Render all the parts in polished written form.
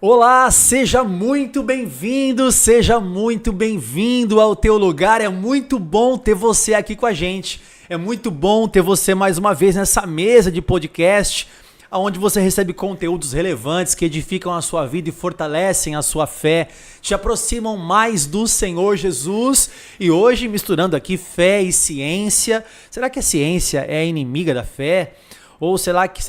Olá, seja muito bem-vindo ao Teu Lugar. É muito bom ter você aqui com a gente. É muito bom ter você mais uma vez nessa mesa de podcast, onde você recebe conteúdos relevantes que edificam a sua vida e fortalecem a sua fé, te aproximam mais do Senhor Jesus. E hoje misturando aqui fé e ciência. Será que a ciência é inimiga da fé? Ou será que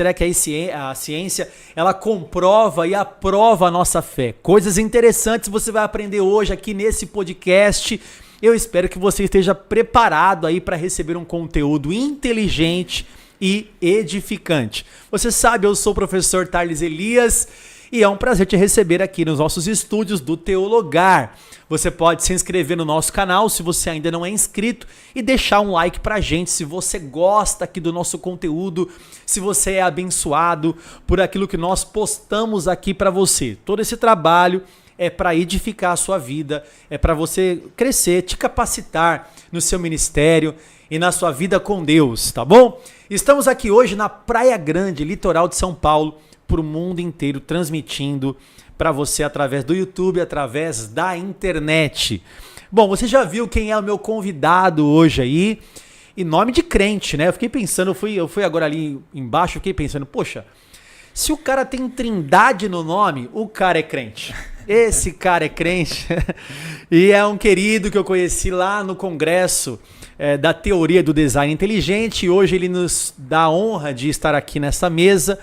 a ciência ela comprova e aprova a nossa fé? Coisas interessantes você vai aprender hoje aqui nesse podcast. Eu espero que você esteja preparado aí para receber um conteúdo inteligente e edificante. Você sabe, eu sou o professor Tarles Elias e é um prazer te receber aqui nos nossos estúdios do Teu Lugar. Você pode se inscrever no nosso canal se você ainda não é inscrito e deixar um like pra gente se você gosta aqui do nosso conteúdo, se você é abençoado por aquilo que nós postamos aqui para você. Todo esse trabalho é para edificar a sua vida, é para você crescer, te capacitar no seu ministério e na sua vida com Deus, tá bom? Estamos aqui hoje na Praia Grande, litoral de São Paulo, para o mundo inteiro, transmitindo para você através do YouTube, através da internet. Bom, você já viu quem é o meu convidado hoje aí? E nome de crente, né? Eu fiquei pensando, eu fui agora ali embaixo, fiquei pensando, poxa, se o cara tem Trindade no nome, o cara é crente. Esse cara é crente. E é um querido que eu conheci lá no congresso da teoria do design inteligente. E hoje ele nos dá a honra de estar aqui nessa mesa.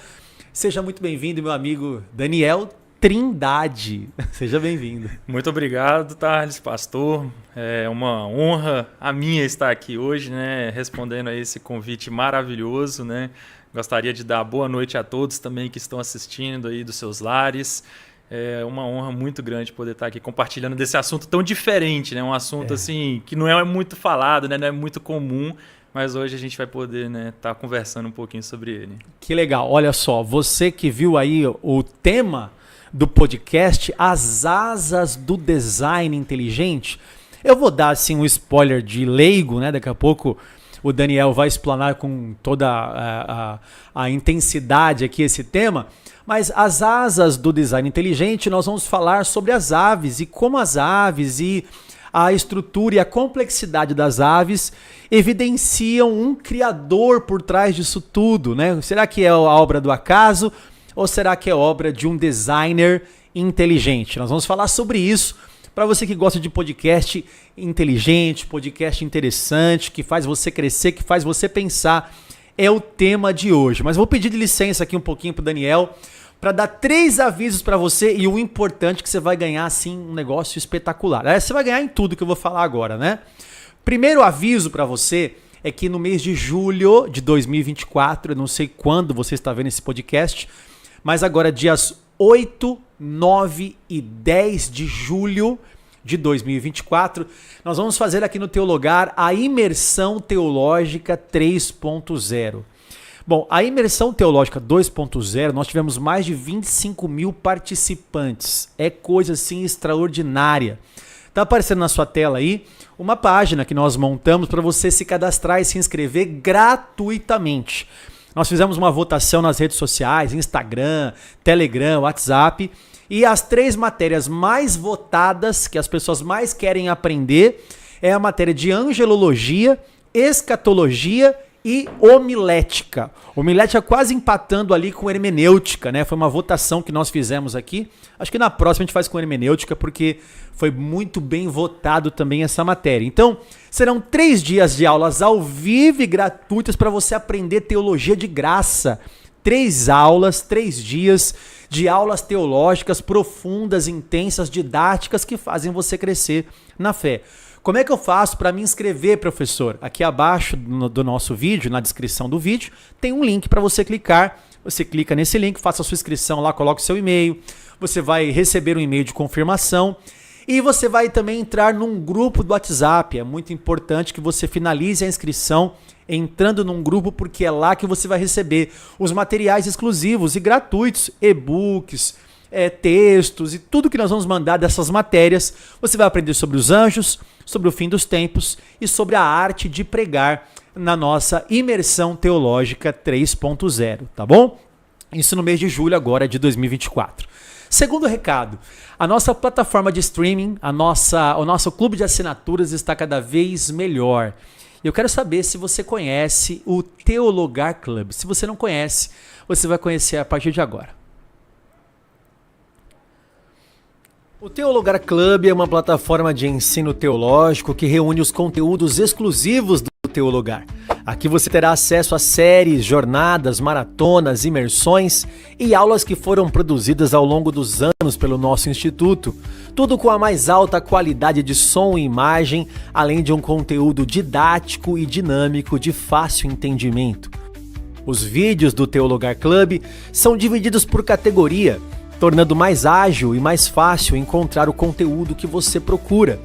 Seja muito bem-vindo, meu amigo Daniel Trindade. Seja bem-vindo. Muito obrigado, Tarles, pastor. É uma honra a minha estar aqui hoje, né, respondendo a esse convite maravilhoso, né? Gostaria de dar boa noite a todos também que estão assistindo aí dos seus lares. É uma honra muito grande poder estar aqui compartilhando desse assunto tão diferente, né? Um assunto assim que não é muito falado, né? Não é muito comum. Mas hoje a gente vai poder, né, tá conversando um pouquinho sobre ele. Que legal. Olha só, você que viu aí o tema do podcast, As Asas do Design Inteligente, eu vou dar assim um spoiler de leigo, né? Daqui a pouco o Daniel vai explanar com toda a intensidade aqui esse tema. Mas as asas do design inteligente, nós vamos falar sobre as aves e como as aves e a estrutura e a complexidade das aves evidenciam um criador por trás disso tudo, né? Será que é a obra do acaso ou será que é obra de um designer inteligente? Nós vamos falar sobre isso para você que gosta de podcast inteligente, podcast interessante, que faz você crescer, que faz você pensar. É o tema de hoje. Mas vou pedir de licença aqui um pouquinho para o Daniel para dar 3 avisos para você e o importante é que você vai ganhar assim um negócio espetacular. Você vai ganhar em tudo que eu vou falar agora, né? Primeiro aviso para você é que no mês de julho de 2024, eu não sei quando você está vendo esse podcast, mas agora dias 8, 9 e 10 de julho de 2024, nós vamos fazer aqui no Teu Lugar a Imersão Teológica 3.0. Bom, a Imersão Teológica 2.0, nós tivemos mais de 25 mil participantes. É coisa assim extraordinária. Tá aparecendo na sua tela aí uma página que nós montamos para você se cadastrar e se inscrever gratuitamente. Nós fizemos uma votação nas redes sociais, Instagram, Telegram, WhatsApp, e as 3 matérias mais votadas, que as pessoas mais querem aprender, é a matéria de angelologia, escatologia e homilética. Homilética quase empatando ali com hermenêutica, né? Foi uma votação que nós fizemos aqui. Acho que na próxima a gente faz com hermenêutica, porque foi muito bem votado também essa matéria. Então, serão 3 dias de aulas ao vivo e gratuitas para você aprender teologia de graça. 3 aulas, 3 dias de aulas teológicas profundas, intensas, didáticas que fazem você crescer na fé. Como é que eu faço para me inscrever, professor? Aqui abaixo do nosso vídeo, na descrição do vídeo, tem um link para você clicar. Você clica nesse link, faça a sua inscrição lá, coloque o seu e-mail. Você vai receber um e-mail de confirmação. E você vai também entrar num grupo do WhatsApp. É muito importante que você finalize a inscrição entrando num grupo, porque é lá que você vai receber os materiais exclusivos e gratuitos, e-books, textos e tudo que nós vamos mandar dessas matérias. Você vai aprender sobre os anjos, sobre o fim dos tempos e sobre a arte de pregar na nossa Imersão Teológica 3.0, tá bom? Isso no mês de julho agora de 2024. Segundo recado, a nossa plataforma de streaming, o nosso clube de assinaturas está cada vez melhor. Eu quero saber se você conhece o Teologar Club. Se você não conhece, você vai conhecer a partir de agora. O Teologar Club é uma plataforma de ensino teológico que reúne os conteúdos exclusivos do Teologar. Aqui você terá acesso a séries, jornadas, maratonas, imersões e aulas que foram produzidas ao longo dos anos pelo nosso instituto. Tudo com a mais alta qualidade de som e imagem, além de um conteúdo didático e dinâmico de fácil entendimento. Os vídeos do Teologar Club são divididos por categoria, tornando mais ágil e mais fácil encontrar o conteúdo que você procura.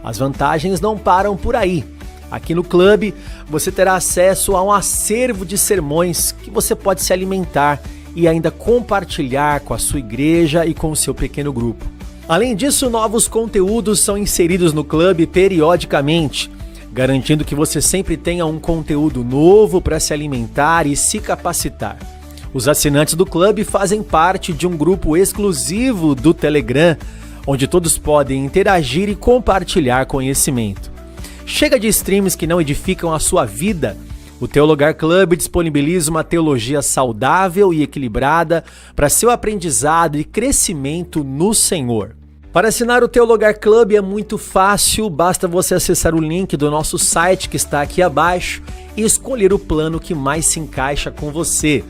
As vantagens não param por aí. Aqui no Clube, você terá acesso a um acervo de sermões que você pode se alimentar e ainda compartilhar com a sua igreja e com o seu pequeno grupo. Além disso, novos conteúdos são inseridos no Clube periodicamente, garantindo que você sempre tenha um conteúdo novo para se alimentar e se capacitar. Os assinantes do Clube fazem parte de um grupo exclusivo do Telegram, onde todos podem interagir e compartilhar conhecimento. Chega de streams que não edificam a sua vida. O Teologar Club disponibiliza uma teologia saudável e equilibrada para seu aprendizado e crescimento no Senhor. Para assinar o Teologar Club é muito fácil, basta você acessar o link do nosso site que está aqui abaixo e escolher o plano que mais se encaixa com você.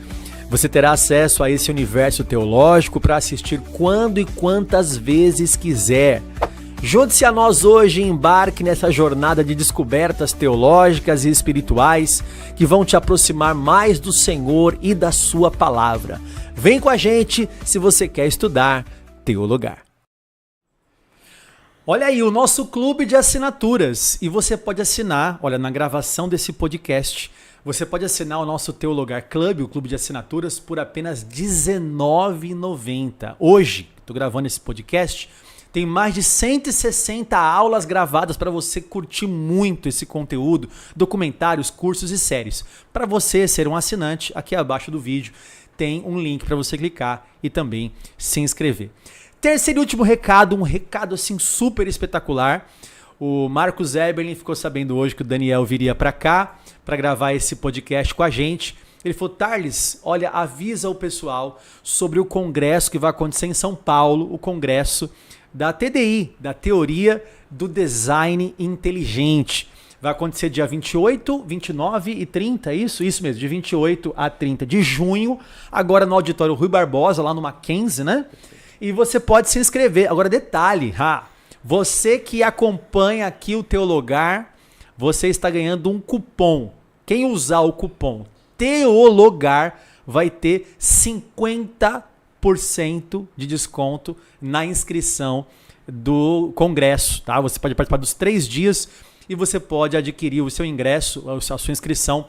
Você terá acesso a esse universo teológico para assistir quando e quantas vezes quiser. Junte-se a nós hoje e embarque nessa jornada de descobertas teológicas e espirituais que vão te aproximar mais do Senhor e da sua palavra. Vem com a gente se você quer estudar Teologar. Olha aí, o nosso clube de assinaturas. E você pode assinar, olha, na gravação desse podcast, você pode assinar o nosso Teologar Club, o clube de assinaturas, por apenas R$19,90. Hoje, estou gravando esse podcast, tem mais de 160 aulas gravadas para você curtir muito esse conteúdo, documentários, cursos e séries. Para você ser um assinante, aqui abaixo do vídeo tem um link para você clicar e também se inscrever. Terceiro e último recado, um recado assim super espetacular. O Marcos Eberlin ficou sabendo hoje que o Daniel viria para cá para gravar esse podcast com a gente. Ele falou: Tarles, olha, avisa o pessoal sobre o congresso que vai acontecer em São Paulo, o congresso da TDI, da Teoria do Design Inteligente. Vai acontecer dia 28, 29 e 30, isso? Isso mesmo, de 28 a 30 de junho, agora no Auditório Rui Barbosa, lá no Mackenzie, né? E você pode se inscrever. Agora, detalhe, você que acompanha aqui o Teologar, você está ganhando um cupom. Quem usar o cupom Teologar vai ter 50% de desconto na inscrição do congresso, tá? Você pode participar dos 3 dias e você pode adquirir o seu ingresso, a sua inscrição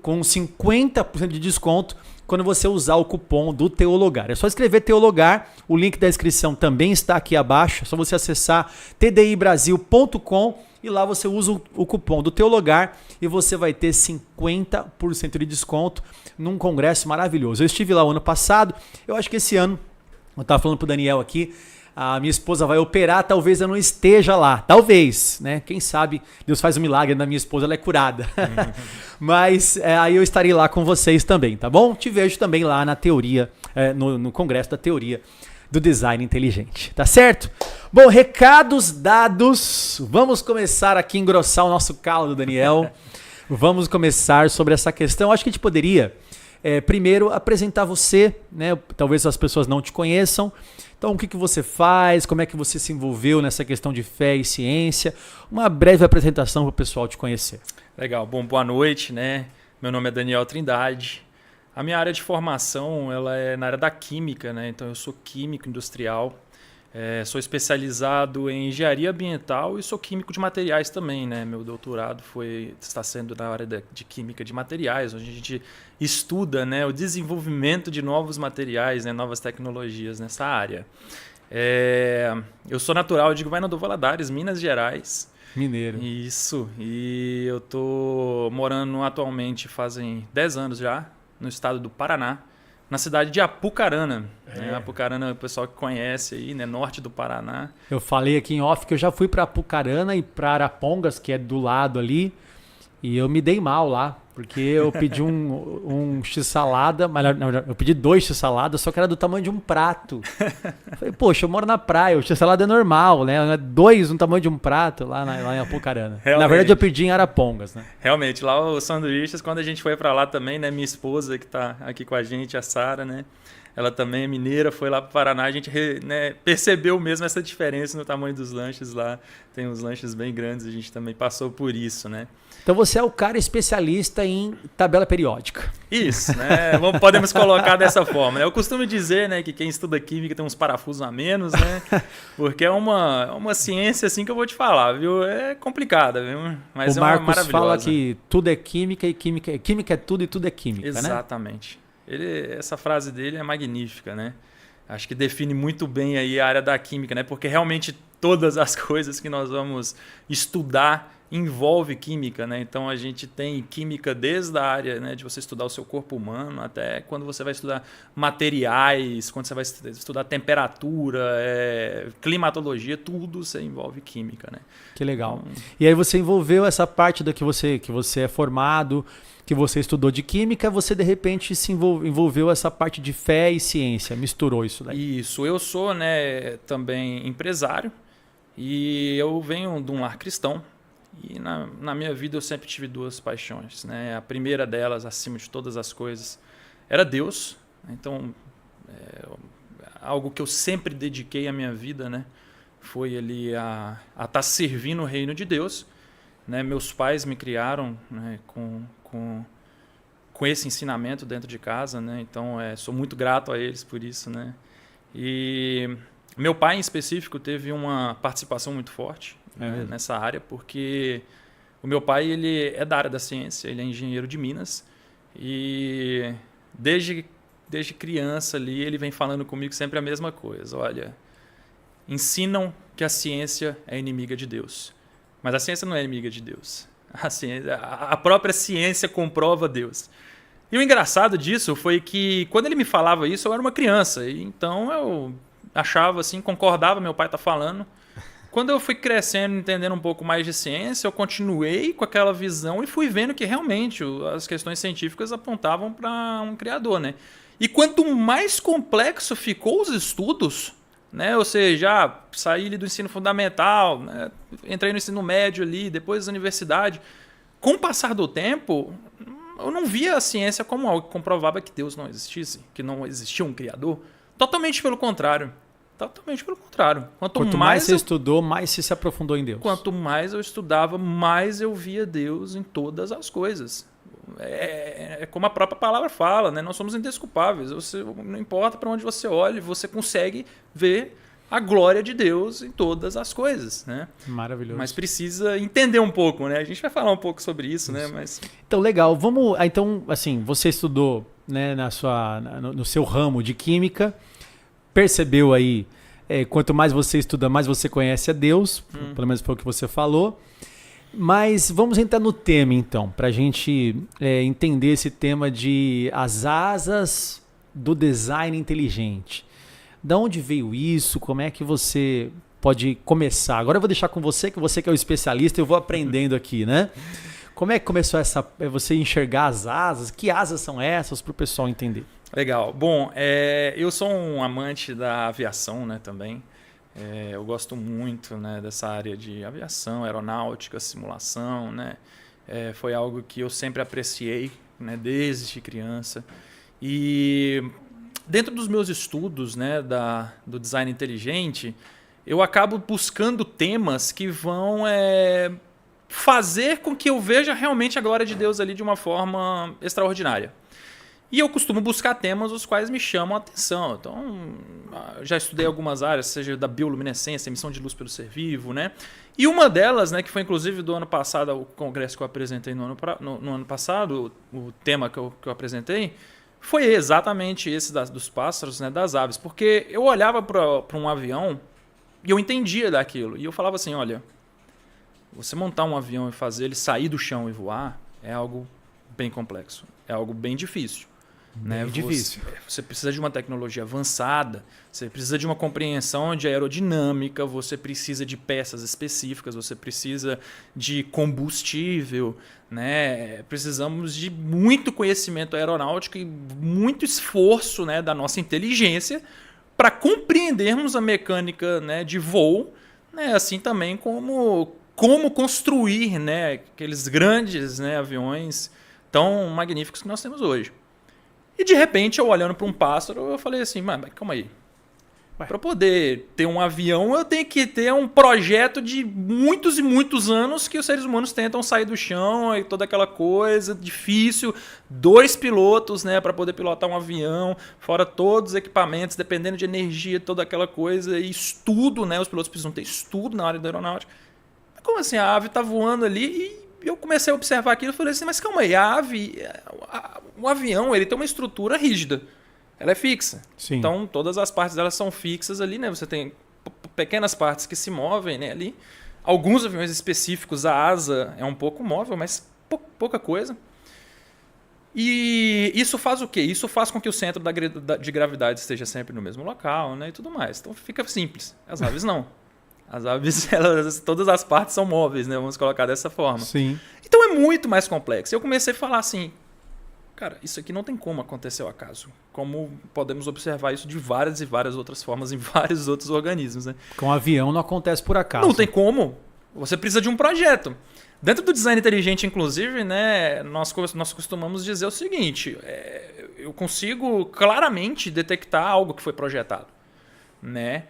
com 50% de desconto quando você usar o cupom do Teologar. É só escrever Teologar, o link da inscrição também está aqui abaixo, é só você acessar tdibrasil.com e lá você usa o cupom do Teologar e você vai ter 50% de desconto num congresso maravilhoso. Eu estive lá o ano passado, eu acho que esse ano, eu estava falando pro Daniel aqui, a minha esposa vai operar, talvez eu não esteja lá. Talvez, né? Quem sabe Deus faz um milagre na minha esposa, ela é curada. Mas aí eu estarei lá com vocês também, tá bom? Te vejo também lá na teoria, no congresso da teoria do design inteligente, tá certo? Bom, recados dados. Vamos começar aqui a engrossar o nosso caldo, Daniel. Vamos começar sobre essa questão. Acho que a gente poderia primeiro apresentar você, né? Talvez as pessoas não te conheçam. Então, o que você faz, como é que você se envolveu nessa questão de fé e ciência? Uma breve apresentação para o pessoal te conhecer. Legal, bom, boa noite, né? Meu nome é Daniel Trindade. A minha área de formação ela é na área da química, né? Então eu sou químico industrial, sou especializado em engenharia ambiental e sou químico de materiais também, né? Meu doutorado está sendo na área de química de materiais, onde a gente estuda, né, o desenvolvimento de novos materiais, né, novas tecnologias nessa área. Eu sou natural de Governador Valadares, Minas Gerais. Mineiro. Isso, e eu estou morando atualmente fazem 10 anos já, no estado do Paraná, na cidade de Apucarana. Né? Apucarana, o pessoal que conhece aí, né? Norte do Paraná. Eu falei aqui em off que eu já fui para Apucarana e para Arapongas, que é do lado ali, e eu me dei mal lá, porque eu pedi um x-salada, mas não, eu pedi 2 x-saladas, só que era do tamanho de um prato. Falei, poxa, eu moro na praia, o x-salada é normal, né? 2 no tamanho de um prato lá em Apucarana. Realmente. Na verdade, eu pedi em Arapongas, né? Realmente, lá os sanduíches, quando a gente foi para lá também, né? Minha esposa que está aqui com a gente, a Sara, né? Ela também é mineira, foi lá para o Paraná, a gente né, percebeu mesmo essa diferença no tamanho dos lanches lá. Tem uns lanches bem grandes, a gente também passou por isso, né? Então você é o cara especialista em tabela periódica. Isso, né? Podemos colocar dessa forma. Né? Eu costumo dizer, né, que quem estuda química tem uns parafusos a menos, né? Porque é uma ciência assim que eu vou te falar, viu? É complicada, viu? Mas o é uma Marcos maravilhosa. fala que tudo é química e química é tudo e tudo é química, Exatamente. Né? Essa frase dele é magnífica, né? Acho que define muito bem aí a área da química, né? Porque realmente todas as coisas que nós vamos estudar envolve química, né? Então a gente tem química desde a área, né, de você estudar o seu corpo humano até quando você vai estudar materiais, quando você vai estudar temperatura, climatologia, tudo você envolve química, né? Que legal. Então, e aí você envolveu essa parte da que você é formado, que você estudou de química, você de repente se envolveu essa parte de fé e ciência, misturou isso daí. Isso, eu sou, né, também empresário e eu venho de um lar cristão. E na minha vida eu sempre tive 2 paixões, né? A primeira delas, acima de todas as coisas, era Deus. Então, algo que eu sempre dediquei a minha vida, né? Foi ali a estar servindo o reino de Deus. Né? Meus pais me criaram, né, com esse ensinamento dentro de casa, né? Então, sou muito grato a eles por isso, né? E meu pai, em específico, teve uma participação muito forte nessa área, porque o meu pai ele é da área da ciência, ele é engenheiro de Minas e desde criança ali ele vem falando comigo sempre a mesma coisa. Olha, ensinam que a ciência é inimiga de Deus, mas a ciência não é inimiga de Deus. A própria ciência comprova Deus. E o engraçado disso foi que quando ele me falava isso eu era uma criança, e então eu achava assim, concordava, meu pai está falando. Quando eu fui crescendo, entendendo um pouco mais de ciência, eu continuei com aquela visão e fui vendo que realmente as questões científicas apontavam para um criador, né? E quanto mais complexo ficou os estudos, né? Ou seja, saí ali do ensino fundamental, né? Entrei no ensino médio ali, depois da universidade. Com o passar do tempo, eu não via a ciência como algo que comprovava que Deus não existisse, que não existia um criador. Totalmente pelo contrário. Totalmente pelo contrário. Quanto mais você estudou, mais você se aprofundou em Deus. Quanto mais eu estudava, mais eu via Deus em todas as coisas. É como a própria palavra fala, né? Nós somos indesculpáveis. Não importa para onde você olhe, você consegue ver a glória de Deus em todas as coisas, né? Maravilhoso. Mas precisa entender um pouco, né? A gente vai falar um pouco sobre isso, né? Mas... Então, legal. Então, assim, você estudou, né, no seu ramo de química, percebeu aí, quanto mais você estuda, mais você conhece a Deus, pelo menos foi o que você falou. Mas vamos entrar no tema, então, para a gente entender esse tema de as asas do design inteligente. Da onde veio isso? Como é que você pode começar? Agora eu vou deixar com você que é o especialista, eu vou aprendendo aqui, né? Como é que começou você enxergar as asas? Que asas são essas para o pessoal entender? Legal. Bom, eu sou um amante da aviação, né, também. Eu gosto muito, né, dessa área de aviação, aeronáutica, simulação, né? Foi algo que eu sempre apreciei, né, desde criança. E dentro dos meus estudos, né, do design inteligente, eu acabo buscando temas que vão fazer com que eu veja realmente a glória de Deus ali de uma forma extraordinária. E eu costumo buscar temas os quais me chamam a atenção. Então, já estudei algumas áreas, seja da bioluminescência, emissão de luz pelo ser vivo, né? E uma delas, né, que foi inclusive do ano passado, o congresso que eu apresentei no ano passado, o tema que eu apresentei, foi exatamente esse dos pássaros, né, das aves. Porque eu olhava para um avião e eu entendia daquilo. E eu falava assim, olha, você montar um avião e fazer ele sair do chão e voar é algo bem complexo, é algo bem difícil. né? Difícil. Você precisa de uma tecnologia avançada, você precisa de uma compreensão de aerodinâmica, você precisa de peças específicas, você precisa de combustível, né? Precisamos de muito conhecimento aeronáutico e muito esforço, né, da nossa inteligência para compreendermos a mecânica, né, de voo, né? Assim também como construir, né, aqueles grandes, né, aviões tão magníficos que nós temos hoje. E de repente, eu olhando para um pássaro, eu falei assim, mas calma aí. Para poder ter um avião, eu tenho que ter um projeto de muitos e muitos anos que os seres humanos tentam sair do chão e toda aquela coisa difícil. 2 pilotos, né, para poder pilotar um avião, fora todos os equipamentos, dependendo de energia, toda aquela coisa, e estudo, né? Os pilotos precisam ter estudo na área da aeronáutica. Como assim? A ave está voando ali e eu comecei a observar aquilo e falei assim, mas calma aí, o avião ele tem uma estrutura rígida. Ela é fixa. Sim. Então, todas as partes delas são fixas ali, né? Você tem pequenas partes que se movem, né, ali. Alguns aviões específicos, a asa é um pouco móvel, mas pouca coisa. E isso faz o quê? Isso faz com que o centro de gravidade esteja sempre no mesmo local, né, e tudo mais. Então, fica simples. As aves não. As aves, todas as partes são móveis, né? Vamos colocar dessa forma. Sim. Então, é muito mais complexo. Eu comecei a falar assim... Cara, isso aqui não tem como acontecer ao acaso. Como podemos observar isso de várias e várias outras formas em vários outros organismos, né? Com um avião não acontece por acaso. Não tem como. Você precisa de um projeto. Dentro do design inteligente, inclusive, né, nós costumamos dizer o seguinte, eu consigo claramente detectar algo que foi projetado, né?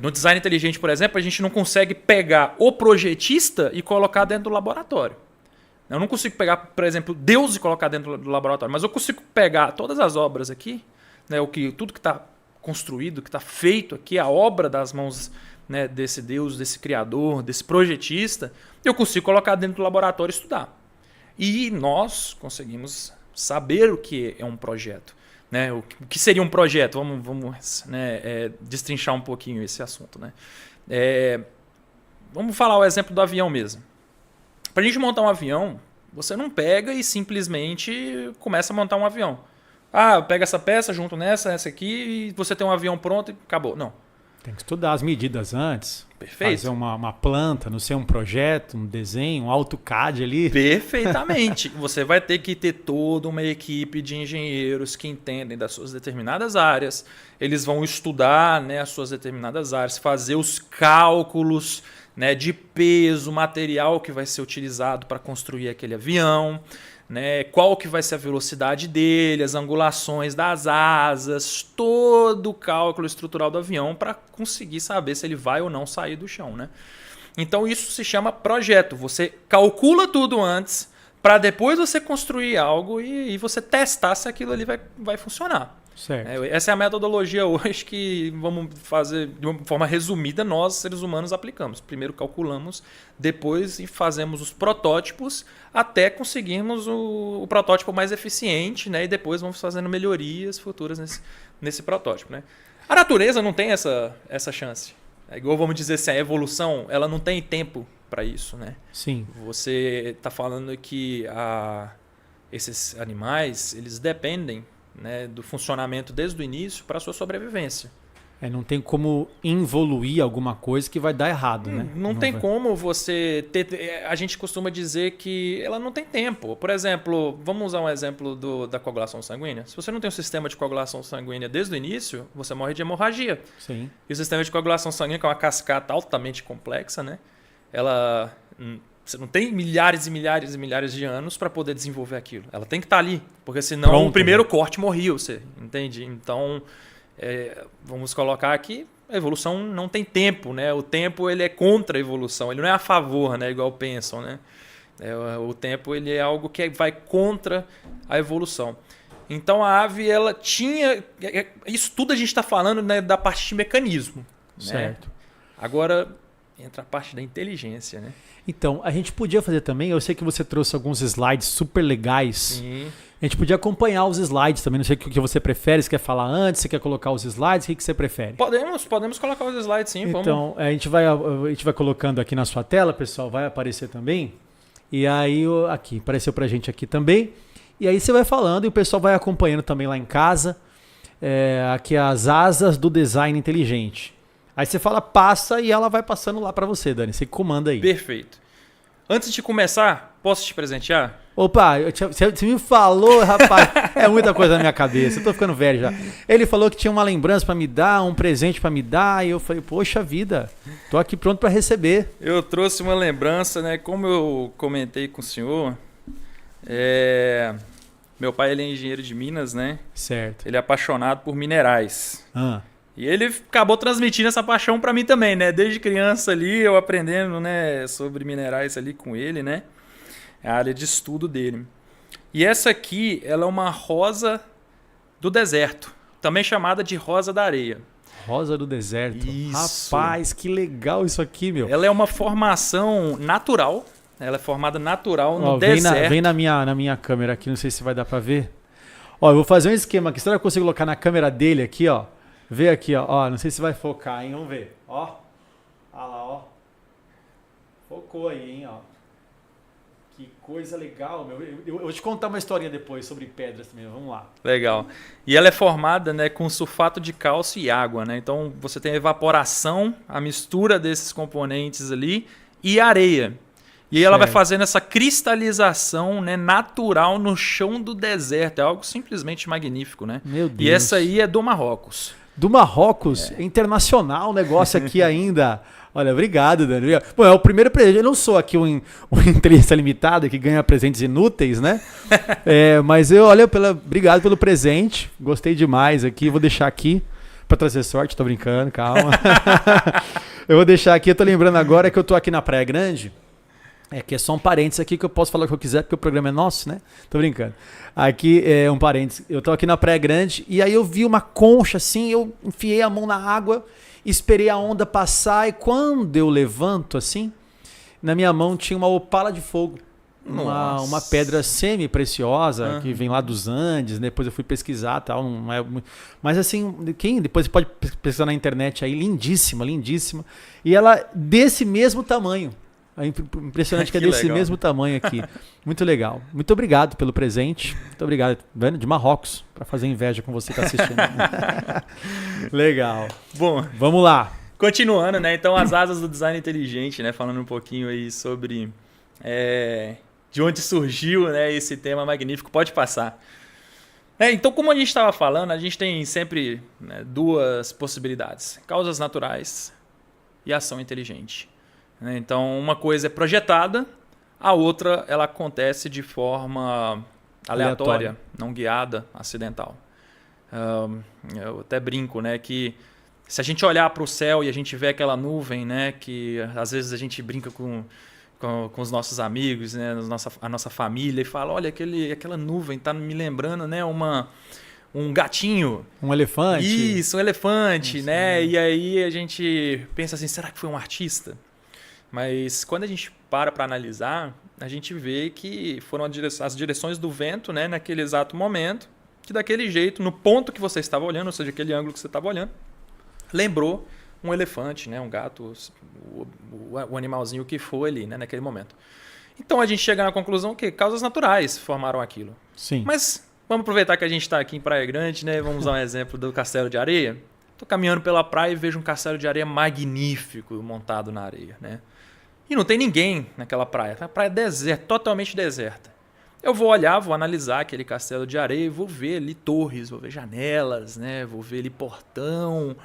No design inteligente, por exemplo, a gente não consegue pegar o projetista e colocar dentro do laboratório. Eu não consigo pegar, por exemplo, Deus e colocar dentro do laboratório, mas eu consigo pegar todas as obras aqui, né, tudo que está construído, que está feito aqui, a obra das mãos, né, desse Deus, desse Criador, desse projetista, eu consigo colocar dentro do laboratório e estudar. E nós conseguimos saber o que é um projeto. Né? O que seria um projeto? Vamos né, destrinchar um pouquinho esse assunto. Né? Vamos falar o exemplo do avião mesmo. Para a gente montar um avião, você não pega e simplesmente começa a montar um avião. Pega essa peça, junto essa aqui, e você tem um avião pronto e acabou. Não. Tem que estudar as medidas antes. Perfeito. Fazer uma planta, não sei, um projeto, um desenho, um AutoCAD ali. Perfeitamente. Você vai ter que ter toda uma equipe de engenheiros que entendem das suas determinadas áreas. Eles vão estudar, né, as suas determinadas áreas, fazer os cálculos, né, de peso, material que vai ser utilizado para construir aquele avião, né, qual que vai ser a velocidade dele, as angulações das asas, todo o cálculo estrutural do avião para conseguir saber se ele vai ou não sair do chão. Né? Então isso se chama projeto. Você calcula tudo antes para depois você construir algo e você testar se aquilo ali vai funcionar. Certo. Essa é a metodologia hoje que, vamos fazer de uma forma resumida, nós, seres humanos, aplicamos. Primeiro calculamos, depois fazemos os protótipos até conseguirmos o protótipo mais eficiente, né? E depois vamos fazendo melhorias futuras nesse protótipo. Né? A natureza não tem essa chance. É igual, vamos dizer assim, a evolução ela não tem tempo para isso. Né? Sim. Você está falando que esses animais eles dependem, né, do funcionamento desde o início para a sua sobrevivência. Não tem como involuir alguma coisa que vai dar errado, né? Não tem como você ter... A gente costuma dizer que ela não tem tempo. Por exemplo, vamos usar um exemplo da coagulação sanguínea. Se você não tem um sistema de coagulação sanguínea desde o início, você morre de hemorragia. Sim. E o sistema de coagulação sanguínea, que é uma cascata altamente complexa, né? Você não tem milhares e milhares e milhares de anos para poder desenvolver aquilo. Ela tem que estar ali, porque senão Pronto, o primeiro corte morria, você entende? Então, vamos colocar aqui, a evolução não tem tempo, né? O tempo ele é contra a evolução, ele não é a favor, né? Igual pensam, né? O tempo ele é algo que vai contra a evolução. Então a ave ela tinha, isso tudo a gente está falando, né, da parte de mecanismo, certo? Né? Agora entra a parte da inteligência, né? Então, a gente podia fazer também, eu sei que você trouxe alguns slides super legais. Sim. A gente podia acompanhar os slides também, não sei o que você prefere, se quer falar antes, se quer colocar os slides, o que você prefere? Podemos colocar os slides sim. Então, a gente vai colocando aqui na sua tela, pessoal, vai aparecer também. E aí, aqui, apareceu pra gente aqui também. E aí você vai falando e o pessoal vai acompanhando também lá em casa. Aqui as asas do design inteligente. Aí você fala, passa e ela vai passando lá para você, Dani. Você comanda aí. Perfeito. Antes de começar, posso te presentear? Opa, você me falou, rapaz, é muita coisa na minha cabeça, eu tô ficando velho já. Ele falou que tinha uma lembrança pra me dar, um presente pra me dar, e eu falei, poxa vida, tô aqui pronto pra receber. Eu trouxe uma lembrança, né? Como eu comentei com o senhor, meu pai ele é engenheiro de Minas, né? Certo. Ele é apaixonado por minerais. Ah. E ele acabou transmitindo essa paixão pra mim também, né? Desde criança ali, eu aprendendo, né, sobre minerais ali com ele, né? É a área de estudo dele. E essa aqui, ela é uma rosa do deserto, também chamada de rosa da areia. Rosa do deserto. Isso. Rapaz, que legal isso aqui, meu. Ela é uma formação natural, ela é formada natural no deserto. Vem na minha câmera aqui, não sei se vai dar pra ver. Ó, eu vou fazer um esquema aqui, será que eu consigo colocar na câmera dele aqui, ó? Vê aqui, ó, não sei se vai focar, hein, vamos ver. Ó, olha lá, ó. Focou aí, hein, ó. Que coisa legal, meu. Eu vou te contar uma historinha depois sobre pedras também, vamos lá. Legal. E ela é formada, né, com sulfato de cálcio e água, né? Então você tem a evaporação, a mistura desses componentes ali e areia. E aí ela vai fazendo essa cristalização, né, natural no chão do deserto. É algo simplesmente magnífico, né? Meu Deus. E essa aí é do Marrocos. Do Marrocos, internacional o negócio aqui ainda. Olha, obrigado, Dani. Bom, é o primeiro presente. Eu não sou aqui um inteligência limitada que ganha presentes inúteis, né? Mas obrigado pelo presente. Gostei demais aqui. Vou deixar aqui para trazer sorte. Tô brincando, calma. Eu vou deixar aqui. Eu tô lembrando agora que eu tô aqui na Praia Grande. Que é só um parênteses aqui que eu posso falar o que eu quiser, porque o programa é nosso, né? Tô brincando. Aqui é um parênteses. Eu tô aqui na Praia Grande e aí eu vi uma concha assim, eu enfiei a mão na água, esperei a onda passar e quando eu levanto assim, na minha mão tinha uma opala de fogo. Uma pedra semi-preciosa que vem lá dos Andes, né? Depois eu fui pesquisar e tal. Mas assim, depois você pode pesquisar na internet aí, lindíssima, lindíssima. E ela desse mesmo tamanho. É impressionante que é desse legal. mesmo tamanho aqui. Muito legal. Muito obrigado pelo presente. Muito obrigado. De Marrocos, para fazer inveja com você que está assistindo. Legal. Bom, vamos lá. Continuando, né? Então, as asas do design inteligente, né? Falando um pouquinho aí sobre de onde surgiu, né, esse tema magnífico. Pode passar. Então, como a gente estava falando, a gente tem sempre, né, duas possibilidades. Causas naturais e ação inteligente. Então, uma coisa é projetada, a outra ela acontece de forma aleatória, não guiada, acidental. Eu até brinco, né, que se a gente olhar para o céu e a gente vê aquela nuvem, né, que às vezes a gente brinca com os nossos amigos, né, a nossa família, e fala, olha, aquela nuvem está me lembrando, né, um gatinho. Um elefante. Isso, um elefante, né? E aí a gente pensa assim, será que foi um artista? Mas quando a gente para analisar, a gente vê que foram as direções do vento, né, naquele exato momento, que daquele jeito, no ponto que você estava olhando, ou seja, aquele ângulo que você estava olhando, lembrou um elefante, né, um gato, o animalzinho que foi ali, né, naquele momento. Então a gente chega na conclusão que causas naturais formaram aquilo. Sim. Mas vamos aproveitar que a gente está aqui em Praia Grande, né, vamos usar um exemplo do Castelo de Areia. Estou caminhando pela praia e vejo um castelo de areia magnífico montado na areia, né? E não tem ninguém naquela praia. A praia é deserta, totalmente deserta. Eu vou olhar, vou analisar aquele castelo de areia e vou ver ali torres, vou ver janelas, né? Vou ver ali portão,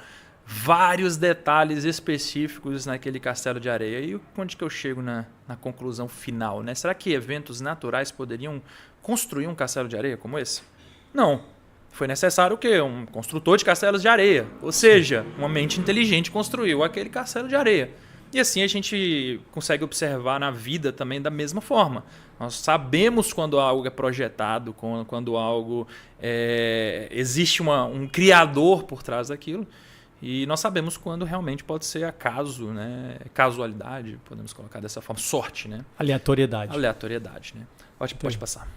vários detalhes específicos naquele castelo de areia. E onde que eu chego na conclusão final, né? Será que eventos naturais poderiam construir um castelo de areia como esse? Não. Foi necessário o quê? Um construtor de castelos de areia. Ou seja, uma mente inteligente construiu aquele castelo de areia. E assim a gente consegue observar na vida também da mesma forma. Nós sabemos quando algo é projetado, quando algo existe um criador por trás daquilo. E nós sabemos quando realmente pode ser acaso, né? Casualidade, podemos colocar dessa forma. Sorte, né? Aleatoriedade, né? Pode passar.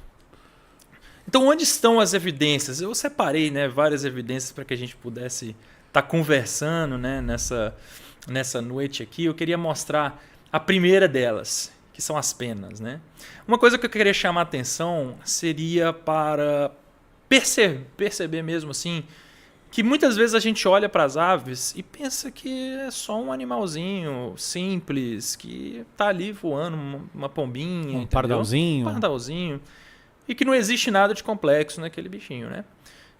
Então, onde estão as evidências? Eu separei, né, várias evidências para que a gente pudesse estar conversando, né, nessa noite aqui. Eu queria mostrar a primeira delas, que são as penas, né? Uma coisa que eu queria chamar a atenção seria para perceber mesmo assim, que muitas vezes a gente olha para as aves e pensa que é só um animalzinho simples, que está ali voando, uma pombinha, um pardalzinho. Um pardalzinho. E que não existe nada de complexo naquele bichinho, né?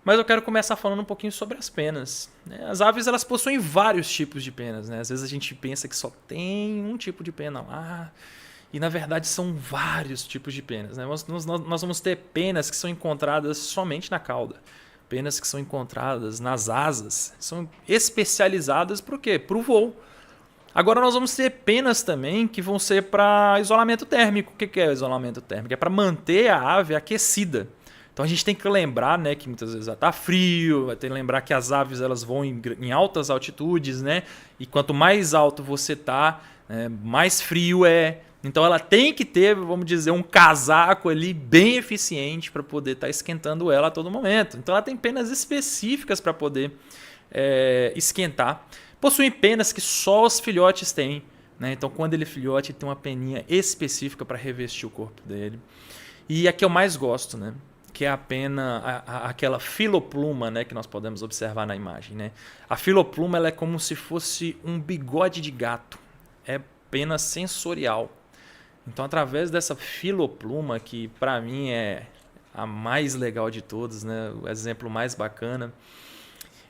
Mas eu quero começar falando um pouquinho sobre as penas, né? As aves, elas possuem vários tipos de penas, né? Às vezes a gente pensa que só tem um tipo de pena lá, e na verdade são vários tipos de penas, né? Nós vamos ter penas que são encontradas somente na cauda. Penas que são encontradas nas asas, são especializadas para o quê? Para o voo. Agora nós vamos ter penas também que vão ser para isolamento térmico. O que é o isolamento térmico? É para manter a ave aquecida. Então a gente tem que lembrar, né, que muitas vezes está frio, vai ter que lembrar que as aves elas voam em altas altitudes, né? E quanto mais alto você está, mais frio é. Então ela tem que ter, vamos dizer, um casaco ali bem eficiente para poder estar esquentando ela a todo momento. Então ela tem penas específicas para poder esquentar. Possuem penas que só os filhotes têm, né? Então quando ele é filhote, ele tem uma peninha específica para revestir o corpo dele. E a que eu mais gosto, né? Que é a pena, aquela filopluma, né? Que nós podemos observar na imagem, né? A filopluma ela é como se fosse um bigode de gato. É pena sensorial. Então, através dessa filopluma, que para mim é a mais legal de todas, né? O exemplo mais bacana,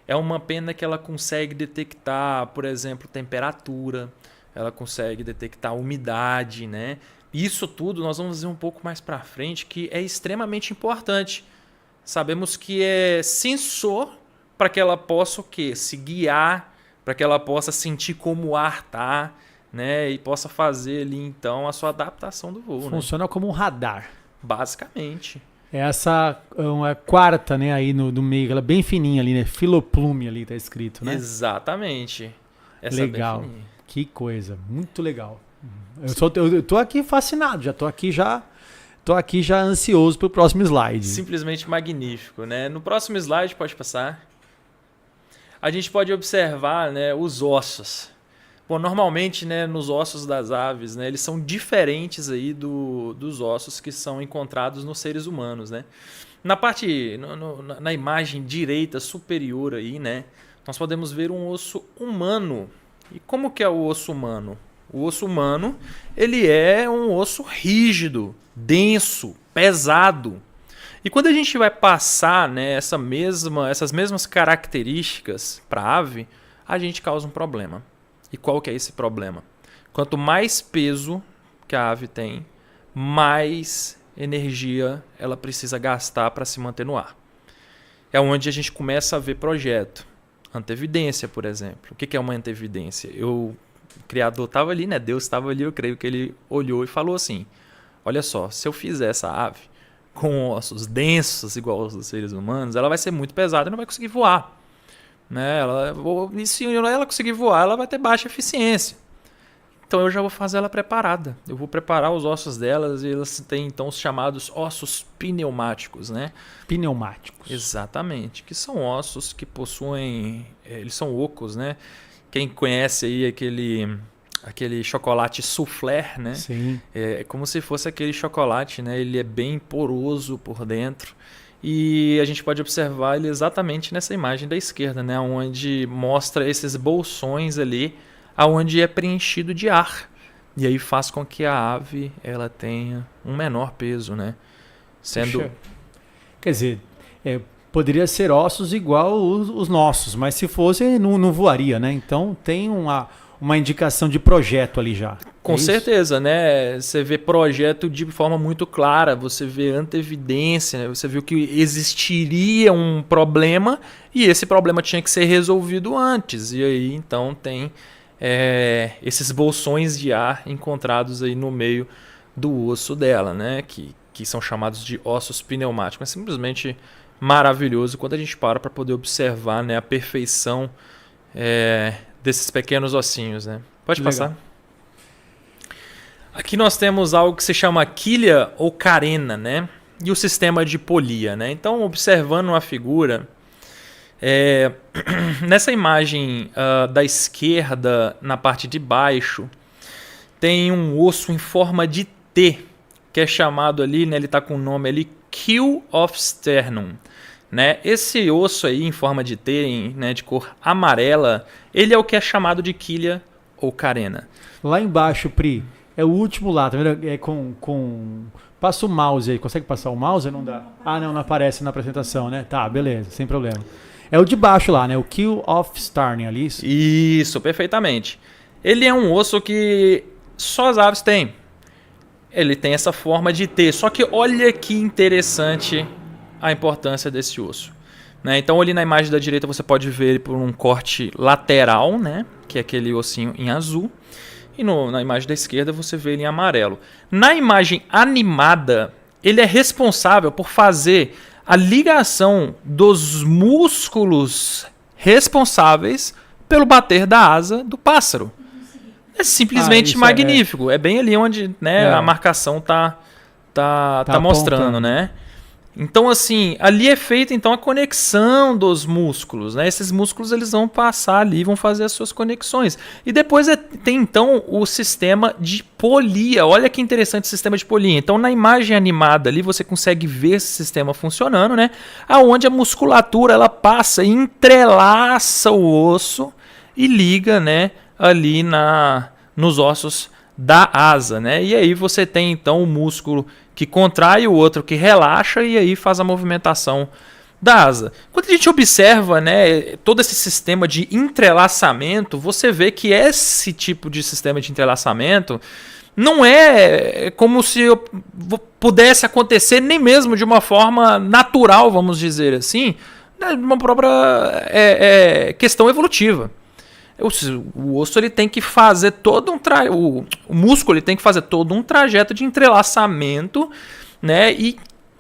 é uma pena que ela consegue detectar, por exemplo, temperatura, ela consegue detectar umidade, né? Isso tudo nós vamos ver um pouco mais para frente, que é extremamente importante. Sabemos que é sensor para que ela possa o quê? Se guiar, para que ela possa sentir como o ar está, né, e possa fazer ali então a sua adaptação do voo. Funciona, né, como um radar. Basicamente. Essa é uma quarta, né, aí no meio, ela é bem fininha ali, né? Filoplume ali tá escrito, né? Exatamente. Essa legal. É bem fininha. Que coisa, muito legal. Eu tô aqui fascinado, tô aqui já ansioso pro próximo slide. Simplesmente magnífico, né? No próximo slide, pode passar. A gente pode observar, né, os ossos. Bom, normalmente, né, nos ossos das aves, né, eles são diferentes aí dos ossos que são encontrados nos seres humanos, né? Na imagem direita superior aí, né, nós podemos ver um osso humano. E como que é o osso humano? O osso humano, ele é um osso rígido, denso, pesado. E quando a gente vai passar, né, essas mesmas características para a ave, a gente causa um problema. E qual que é esse problema? Quanto mais peso que a ave tem, mais energia ela precisa gastar para se manter no ar. É onde a gente começa a ver projeto. Antevidência, por exemplo. O que é uma antevidência? O Criador estava ali, né? Deus estava ali, eu creio que ele olhou e falou assim, olha só, se eu fizer essa ave com ossos densos igual aos dos seres humanos, ela vai ser muito pesada e não vai conseguir voar. Né? E se ela conseguir voar, ela vai ter baixa eficiência. Então eu já vou fazer ela preparada. Eu vou preparar os ossos delas e elas têm então os chamados ossos pneumáticos, né? Pneumáticos. Exatamente. Que são ossos que possuem... Eles são ocos, né? Quem conhece aí aquele chocolate soufflé, né? Sim. É como se fosse aquele chocolate, né? Ele é bem poroso por dentro. E a gente pode observar ele exatamente nessa imagem da esquerda, né? Onde mostra esses bolsões ali, onde é preenchido de ar. E aí faz com que a ave ela tenha um menor peso, né? Puxa. Quer dizer, poderia ser ossos igual os nossos, mas se fosse não voaria, né? Então tem uma indicação de projeto ali já. Com certeza, né? Você vê projeto de forma muito clara, você vê antevidência, né? Você viu que existiria um problema e esse problema tinha que ser resolvido antes. E aí, então, tem esses bolsões de ar encontrados aí no meio do osso dela, né? Que são chamados de ossos pneumáticos. É simplesmente maravilhoso quando a gente para poder observar, né, a perfeição desses pequenos ossinhos, né? Pode passar. Legal. Aqui nós temos algo que se chama quilha ou carena, né? E o sistema de polia, né? Então, observando a figura, nessa imagem da esquerda, na parte de baixo, tem um osso em forma de T, que é chamado ali, né, ele está com o nome ali, Keel of Sternum. Né? Esse osso aí em forma de T, né, de cor amarela, ele é o que é chamado de quilha ou carena. Lá embaixo, Pri, é o último lá, tá vendo? É com... Passa o mouse aí, consegue passar o mouse? Não dá. Ah, não aparece na apresentação, né? Tá, beleza, sem problema. É o de baixo lá, né? O Keel of Sternum ali. Isso, perfeitamente. Ele é um osso que só as aves têm. Ele tem essa forma de T, só que olha que interessante a importância desse osso. Né? Então ali na imagem da direita você pode ver ele por um corte lateral, né? Que é aquele ossinho em azul. E na imagem da esquerda você vê ele em amarelo. Na imagem animada, ele é responsável por fazer a ligação dos músculos responsáveis pelo bater da asa do pássaro. É simplesmente magnífico. É bem ali onde, né, a marcação tá mostrando, né? Então, assim, ali é feita então a conexão dos músculos, né? Esses músculos eles vão passar ali, vão fazer as suas conexões. E depois tem então o sistema de polia. Olha que interessante o sistema de polia. Então, na imagem animada ali você consegue ver esse sistema funcionando, né? Aonde a musculatura ela passa, entrelaça o osso e liga, né, ali nos ossos da asa, né? E aí você tem então o músculo que contrai, o outro que relaxa e aí faz a movimentação da asa. Quando a gente observa, né, todo esse sistema de entrelaçamento, você vê que esse tipo de sistema de entrelaçamento não é como se pudesse acontecer nem mesmo de uma forma natural, vamos dizer assim, de uma própria questão evolutiva. O osso ele tem que fazer todo o músculo ele tem que fazer todo um trajeto de entrelaçamento, né? E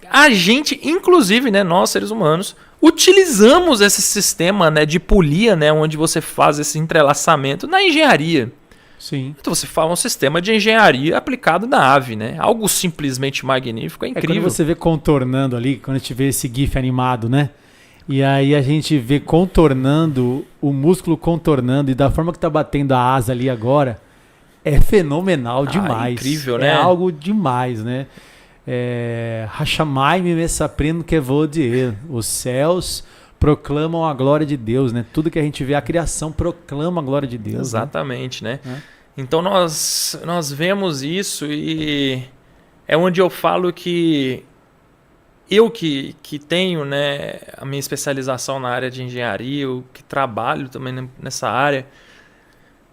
a gente, inclusive, né, nós seres humanos, utilizamos esse sistema, né, de polia, né, onde você faz esse entrelaçamento na engenharia. Sim. Então você fala um sistema de engenharia aplicado na ave, né? Algo simplesmente magnífico, é incrível. Quando você vê contornando ali, quando a gente vê esse GIF animado, né? E aí a gente vê contornando, o músculo contornando e da forma que tá batendo a asa ali agora, é fenomenal demais. Incrível, né? É algo demais, né? Hashamai me saprendo que vou de os céus proclamam a glória de Deus, né? Tudo que a gente vê, a criação proclama a glória de Deus. Exatamente, né? Então nós vemos isso e é onde eu falo que eu que tenho, né, a minha especialização na área de engenharia, eu que trabalho também nessa área,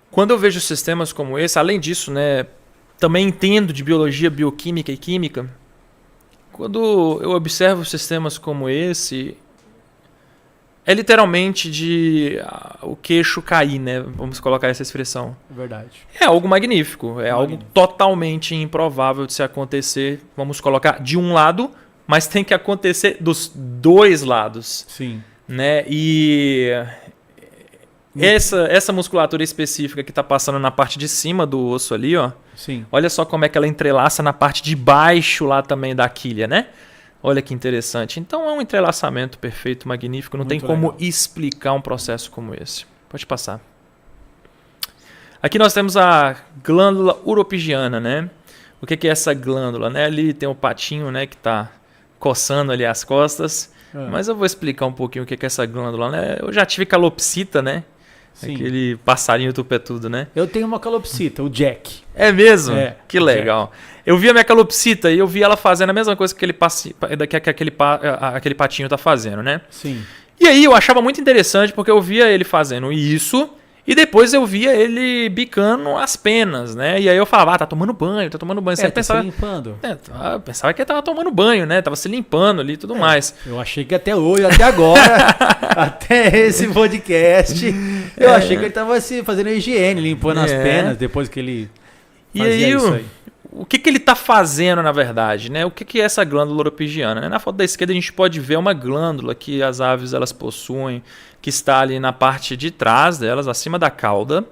quando eu vejo sistemas como esse, além disso, né, também entendo de biologia, bioquímica e química, quando eu observo sistemas como esse, é literalmente o queixo cair, né? Vamos colocar essa expressão. Verdade. É algo magnífico, algo totalmente improvável de se acontecer, vamos colocar de um lado, mas tem que acontecer dos dois lados. Sim. Né? E essa musculatura específica que está passando na parte de cima do osso ali, ó. Sim. Olha só como é que ela entrelaça na parte de baixo lá também da quilha, né? Olha que interessante. Então é um entrelaçamento perfeito, magnífico. Não tem como explicar um processo como esse. Pode passar. Aqui nós temos a glândula uropigiana, né? O que é essa glândula? Né? Ali tem o patinho, né, que está coçando ali as costas. Mas eu vou explicar um pouquinho o que é essa glândula, né? Eu já tive calopsita, né? Sim. Aquele passarinho tupetudo, né? Eu tenho uma calopsita, o Jack. É mesmo? Que legal. Jack. Eu vi a minha calopsita e eu vi ela fazendo a mesma coisa que aquele patinho tá fazendo, né? Sim. E aí eu achava muito interessante porque eu via ele fazendo isso e depois eu via ele bicando as penas, né? E aí eu falava, tá tomando banho. Você pensava, se limpando. Eu pensava que ele tava tomando banho, né? Tava se limpando ali e tudo mais. Eu achei que até hoje, até agora, até esse podcast, eu achei que ele tava fazendo higiene, limpando as penas depois que ele fazia isso aí. O que ele está fazendo, na verdade, né? O que é essa glândula uropigiana? Né? Na foto da esquerda a gente pode ver uma glândula que as aves elas possuem, que está ali na parte de trás delas, acima da cauda.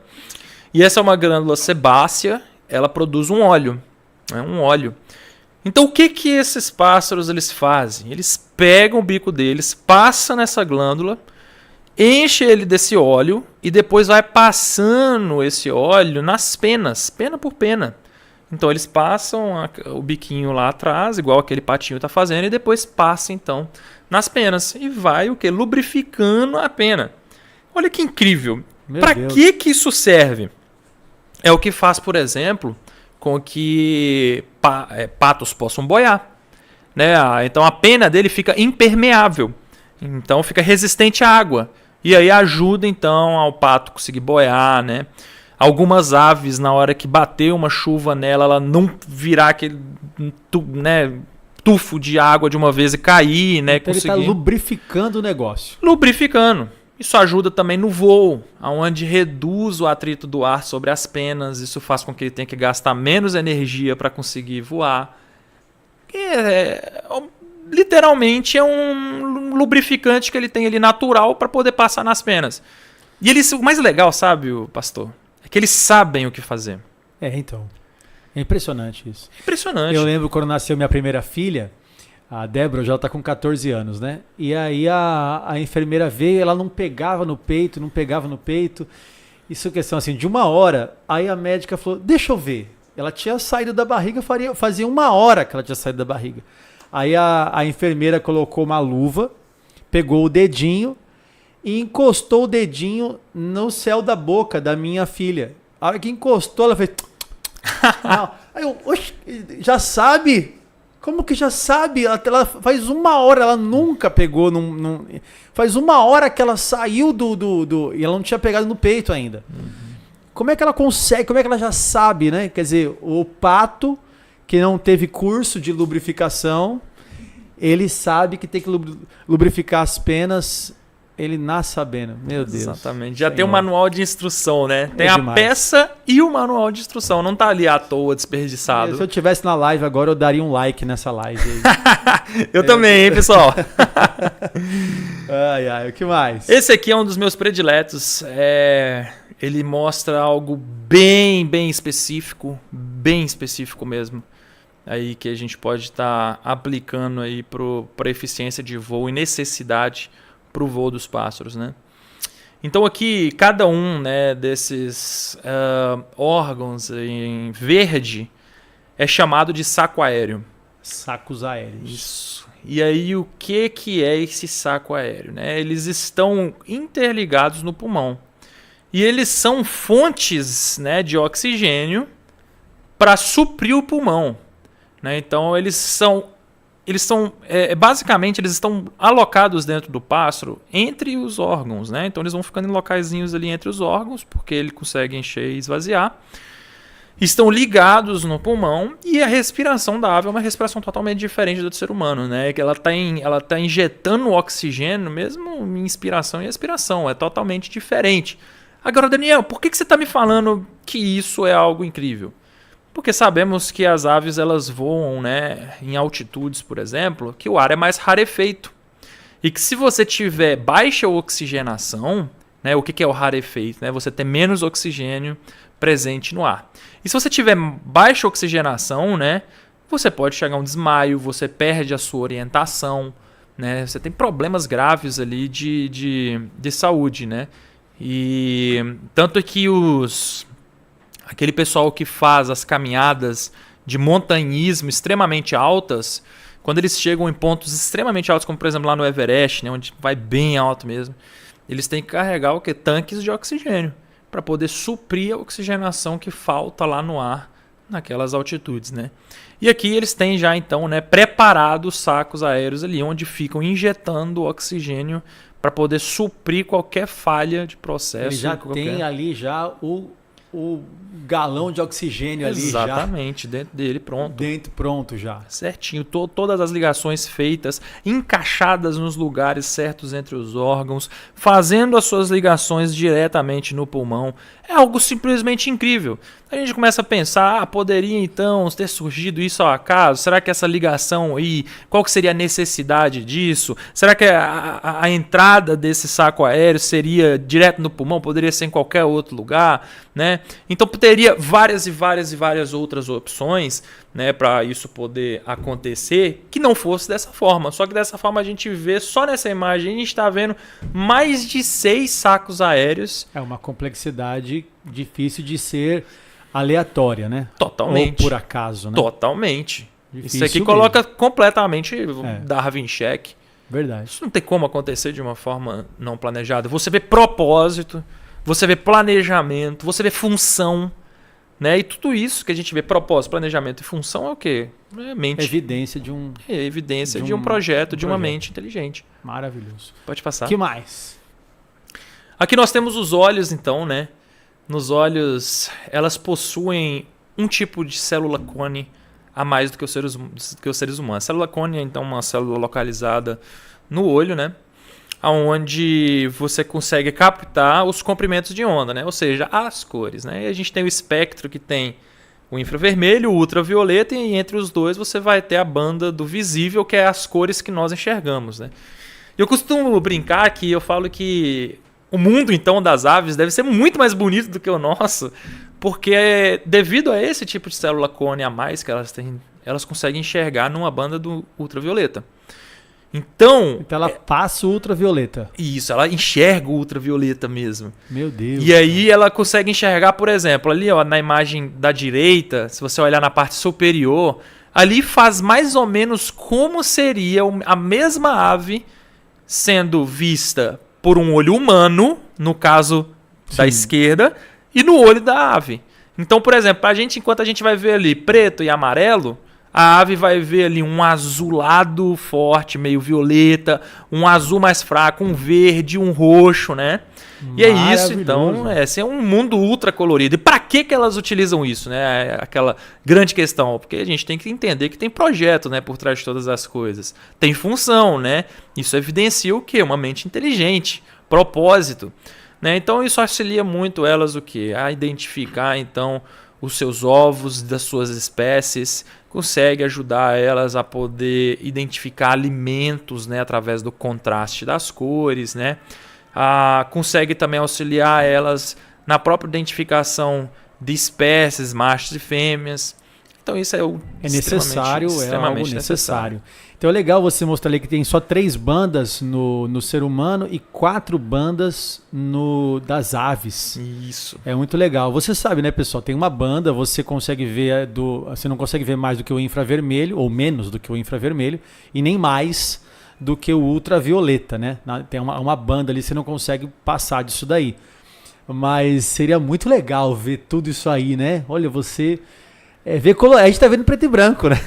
E essa é uma glândula sebácea, ela produz um óleo. Né? Um óleo. Então o que esses pássaros eles fazem? Eles pegam o bico deles, passam nessa glândula enche ele desse óleo e depois vai passando esse óleo nas penas, pena por pena. Então eles passam o biquinho lá atrás, igual aquele patinho está fazendo, e depois passa então nas penas e vai o que? Lubrificando a pena. Olha que incrível. Para que isso serve? É o que faz, por exemplo, com que patos possam boiar, né? Então a pena dele fica impermeável, então fica resistente à água. E aí ajuda então ao pato conseguir boiar, né? Algumas aves, na hora que bater uma chuva nela, ela não virar aquele tufo de água de uma vez e cair, né? Então ele está lubrificando o negócio. Lubrificando. Isso ajuda também no voo, onde reduz o atrito do ar sobre as penas. Isso faz com que ele tenha que gastar menos energia para conseguir voar. Literalmente é um lubrificante que ele tem ali natural para poder passar nas penas. E o mais legal, sabe, pastor? É que eles sabem o que fazer. Então. É impressionante isso. Impressionante. Eu lembro quando nasceu minha primeira filha, a Débora, já está com 14 anos, né? E aí a enfermeira veio, ela não pegava no peito. Isso é questão assim, de 1 hora. Aí a médica falou, deixa eu ver. Ela tinha saído da barriga, fazia 1 hora que ela tinha saído da barriga. Aí a enfermeira colocou uma luva, pegou o dedinho e encostou o dedinho no céu da boca da minha filha. A hora que encostou, ela fez... Aí eu, oxe, já sabe? Como que já sabe? Ela faz 1 hora, ela nunca pegou. Faz 1 hora que ela saiu e ela não tinha pegado no peito ainda. Uhum. Como é que ela consegue? Como é que ela já sabe, né? Quer dizer, o pato que não teve curso de lubrificação, ele sabe que tem que lubrificar as penas. Ele nasce sabendo, meu Deus. Exatamente. Já tem um manual de instrução, né? Tem a peça e o manual de instrução. Não tá ali à toa, desperdiçado. Se eu tivesse na live agora, eu daria um like nessa live aí. Eu também, hein, pessoal? O que mais? Esse aqui é um dos meus prediletos. Ele mostra algo bem específico mesmo. Aí que a gente pode estar aplicando aí para eficiência de voo e necessidade para o voo dos pássaros, né? Então aqui cada um, né, desses órgãos em verde é chamado de saco aéreo. Sacos aéreos. Isso. E aí o que é esse saco aéreo, né? Eles estão interligados no pulmão e eles são fontes, né, de oxigênio para suprir o pulmão, né? Então basicamente eles estão alocados dentro do pássaro entre os órgãos, né? Então eles vão ficando em locaizinhos ali entre os órgãos, porque ele consegue encher e esvaziar. Estão ligados no pulmão e a respiração da ave é uma respiração totalmente diferente do ser humano, né? Que ela tá injetando oxigênio, mesmo em inspiração e expiração, é totalmente diferente. Agora, Daniel, por que você está me falando que isso é algo incrível? Porque sabemos que as aves elas voam, né, em altitudes, por exemplo, que o ar é mais rarefeito. E que se você tiver baixa oxigenação, né, o que é o rarefeito? Né? Você ter menos oxigênio presente no ar. E se você tiver baixa oxigenação, né, você pode chegar a um desmaio, você perde a sua orientação, né, você tem problemas graves ali de saúde. Né? E tanto que aquele pessoal que faz as caminhadas de montanhismo extremamente altas, quando eles chegam em pontos extremamente altos, como por exemplo lá no Everest, né, onde vai bem alto mesmo, eles têm que carregar o quê? Tanques de oxigênio para poder suprir a oxigenação que falta lá no ar naquelas altitudes, né? E aqui eles têm já então, né, preparados sacos aéreos ali, onde ficam injetando oxigênio para poder suprir qualquer falha de processo. Ele já tem ali já o galão de oxigênio ali já. Exatamente, dentro dele, pronto. Dentro, pronto já. Certinho, todas as ligações feitas, encaixadas nos lugares certos entre os órgãos, fazendo as suas ligações diretamente no pulmão. É algo simplesmente incrível. A gente começa a pensar, poderia então ter surgido isso ao acaso? Será que essa ligação aí, qual que seria a necessidade disso? Será que a entrada desse saco aéreo seria direto no pulmão? Poderia ser em qualquer outro lugar, né? Então teria várias e várias outras opções, né, para isso poder acontecer, que não fosse dessa forma. Só que dessa forma a gente vê, só nessa imagem, a gente está vendo mais de 6 sacos aéreos. É uma complexidade difícil de ser aleatória, né? Totalmente. Ou por acaso, né? Totalmente. Difícil Isso aqui mesmo. coloca completamente Darwin em xeque. Verdade. Isso não tem como acontecer de uma forma não planejada. Você vê propósito, você vê planejamento, você vê função, né? E tudo isso que a gente vê, propósito, planejamento e função, é o quê? É mente. Evidência de um... É evidência de um projeto, de uma mente inteligente. Maravilhoso. Pode passar. O que mais? Aqui nós temos os olhos, então, né? Nos olhos, elas possuem um tipo de célula cone a mais do que os seres humanos. A célula cone é, então, uma célula localizada no olho, né? Onde você consegue captar os comprimentos de onda, né? Ou seja, as cores, né? E a gente tem o espectro que tem o infravermelho, o ultravioleta, e entre os dois você vai ter a banda do visível, que é as cores que nós enxergamos, né? Eu costumo brincar que eu falo que o mundo, então, das aves deve ser muito mais bonito do que o nosso, porque devido a esse tipo de célula cone a mais que elas têm, elas conseguem enxergar numa banda do ultravioleta. Então ela passa o ultravioleta. Isso, ela enxerga o ultravioleta mesmo. Meu Deus. E aí ela consegue enxergar, por exemplo, ali ó, na imagem da direita, se você olhar na parte superior, ali faz mais ou menos como seria a mesma ave sendo vista por um olho humano, no caso da esquerda, e no olho da ave. Então, por exemplo, enquanto a gente vai ver ali preto e amarelo, a ave vai ver ali um azulado forte, meio violeta, um azul mais fraco, um verde, um roxo, né? E é isso, então, esse é um mundo ultra colorido. E para que elas utilizam isso, né? É aquela grande questão, porque a gente tem que entender que tem projeto, né, por trás de todas as coisas. Tem função, né? Isso evidencia o quê? Uma mente inteligente, propósito, né? Então isso auxilia muito elas o quê? A identificar, então, os seus ovos das suas espécies, consegue ajudar elas a poder identificar alimentos, né, através do contraste das cores, né? Consegue também auxiliar elas na própria identificação de espécies, machos e fêmeas. Então isso é necessário, é algo necessário. Então é legal você mostrar ali que tem só 3 bandas no ser humano e 4 bandas das aves. Isso. É muito legal. Você sabe, né, pessoal? Tem uma banda, você consegue ver você não consegue ver mais do que o infravermelho, ou menos do que o infravermelho, e nem mais do que o ultravioleta, né? Tem uma banda ali, você não consegue passar disso daí. Mas seria muito legal ver tudo isso aí, né? Olha, você... a gente tá vendo preto e branco, né?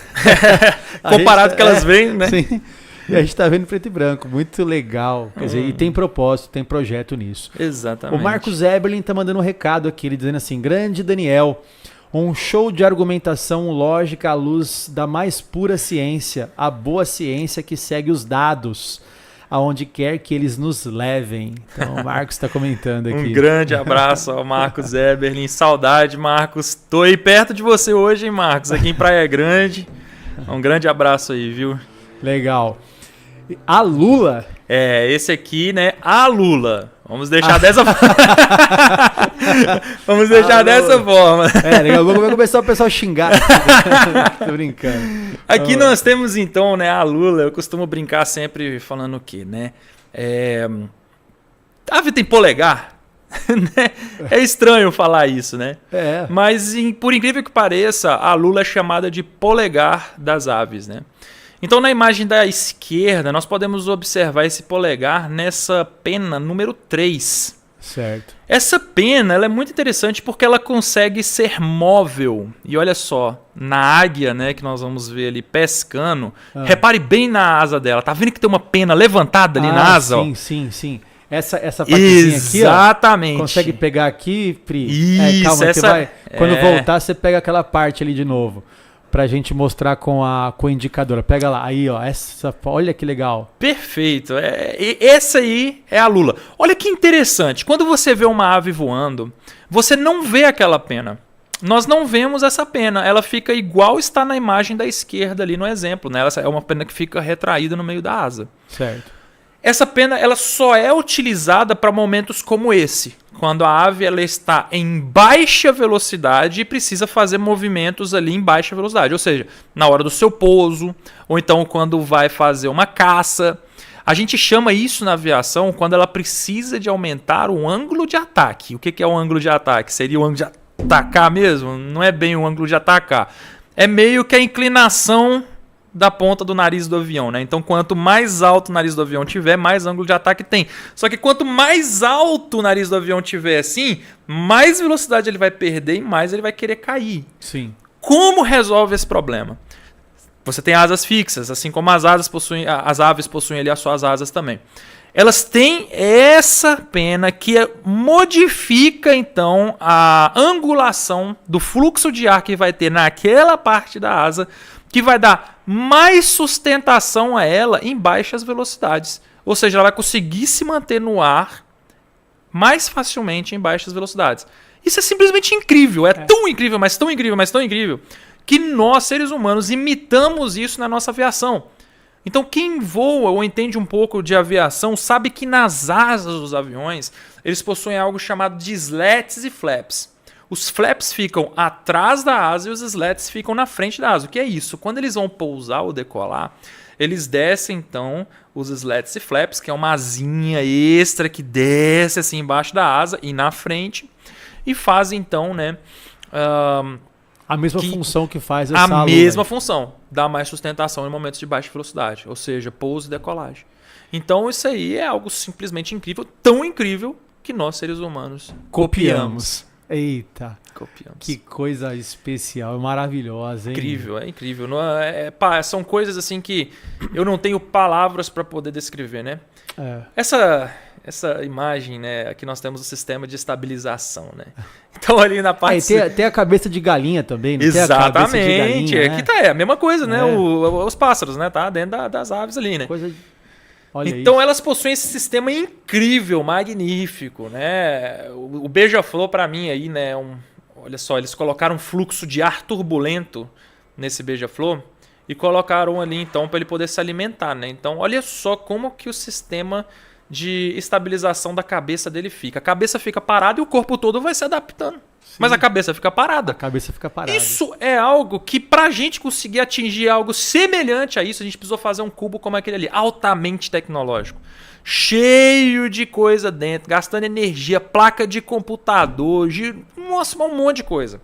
Comparado com que elas veem, né? Sim. E a gente tá vendo preto e branco. Muito legal. Quer dizer, e tem propósito, tem projeto nisso. Exatamente. O Marcos Eberlin tá mandando um recado aqui, ele dizendo assim: grande Daniel, um show de argumentação lógica à luz da mais pura ciência, a boa ciência que segue os dados, aonde quer que eles nos levem. Então o Marcos está comentando aqui. Um grande abraço ao Marcos Eberlin. Saudade, Marcos. Tô aí perto de você hoje, hein, Marcos? Aqui em Praia Grande. Um grande abraço aí, viu? Legal. A Lula... esse aqui, né? A Lula. Vamos deixar dessa forma. Vamos deixar dessa forma. Legal. Vou começar o pessoal a xingar. Tô brincando. Aqui nós temos, então, né, a Lula. Eu costumo brincar sempre falando o quê, né? A ave tem polegar? É estranho falar isso, né? Mas, por incrível que pareça, a Lula é chamada de polegar das aves, né? Então, na imagem da esquerda, nós podemos observar esse polegar nessa pena número 3. Certo. Essa pena ela é muito interessante porque ela consegue ser móvel. E olha só, na águia, né, que nós vamos ver ali pescando, repare bem na asa dela. Tá vendo que tem uma pena levantada ali na asa? Sim. Essa partezinha aqui, ó. Exatamente. Consegue pegar aqui, Pri? Isso, calma, que vai. Quando voltar, você pega aquela parte ali de novo. Pra gente mostrar com a indicadora. Pega lá, aí ó, olha que legal. Perfeito, essa aí é a Lula. Olha que interessante, quando você vê uma ave voando, você não vê aquela pena. Nós não vemos essa pena, ela fica igual está na imagem da esquerda ali no exemplo, né? Ela é uma pena que fica retraída no meio da asa. Certo. Essa pena ela só é utilizada para momentos como esse, quando a ave ela está em baixa velocidade e precisa fazer movimentos ali em baixa velocidade, ou seja, na hora do seu pouso, ou então quando vai fazer uma caça. A gente chama isso na aviação quando ela precisa de aumentar o ângulo de ataque. O que é o ângulo de ataque? Seria o ângulo de atacar mesmo? Não é bem o ângulo de atacar. É meio que a inclinação da ponta do nariz do avião, né? Então, quanto mais alto o nariz do avião tiver, mais ângulo de ataque tem. Só que quanto mais alto o nariz do avião tiver assim, mais velocidade ele vai perder e mais ele vai querer cair. Sim. Como resolve esse problema? Você tem asas fixas, assim como as aves possuem ali as suas asas também. Elas têm essa pena que modifica, então, a angulação do fluxo de ar que vai ter naquela parte da asa, que vai dar mais sustentação a ela em baixas velocidades. Ou seja, ela vai conseguir se manter no ar mais facilmente em baixas velocidades. Isso é simplesmente incrível. É tão incrível, mas tão incrível, mas tão incrível, que nós, seres humanos, imitamos isso na nossa aviação. Então, quem voa ou entende um pouco de aviação sabe que nas asas dos aviões, eles possuem algo chamado de slats e flaps. Os flaps ficam atrás da asa e os slats ficam na frente da asa. O que é isso? Quando eles vão pousar ou decolar, eles descem, então, os slats e flaps, que é uma asinha extra que desce assim embaixo da asa e na frente, e fazem, então, né... a mesma função que faz a mesma função, dá mais sustentação em momentos de baixa velocidade, ou seja, pouso e decolagem. Então isso aí é algo simplesmente incrível, tão incrível que nós seres humanos copiamos. Eita, copiamos. Que coisa especial, maravilhosa, hein? Incrível, é incrível. Não são coisas assim que eu não tenho palavras para poder descrever, né? Essa imagem, né? Aqui nós temos o sistema de estabilização, né? Então ali na parte... tem a cabeça de galinha também, não exatamente. Tem a cabeça de galinha, né? É a mesma coisa, né? Os pássaros, né? Tá dentro das aves ali, né? Olha então isso. Elas possuem esse sistema incrível, magnífico, né? O beija-flor para mim aí, né? Olha só, eles colocaram um fluxo de ar turbulento nesse beija-flor e colocaram ali então para ele poder se alimentar, né? Então olha só como que o sistema de estabilização da cabeça dele fica. A cabeça fica parada e o corpo todo vai se adaptando. Sim. Mas a cabeça fica parada. Isso é algo que, pra gente conseguir atingir algo semelhante a isso, a gente precisou fazer um cubo como aquele ali, altamente tecnológico. Cheio de coisa dentro, gastando energia, placa de computador, nossa, um monte de coisa.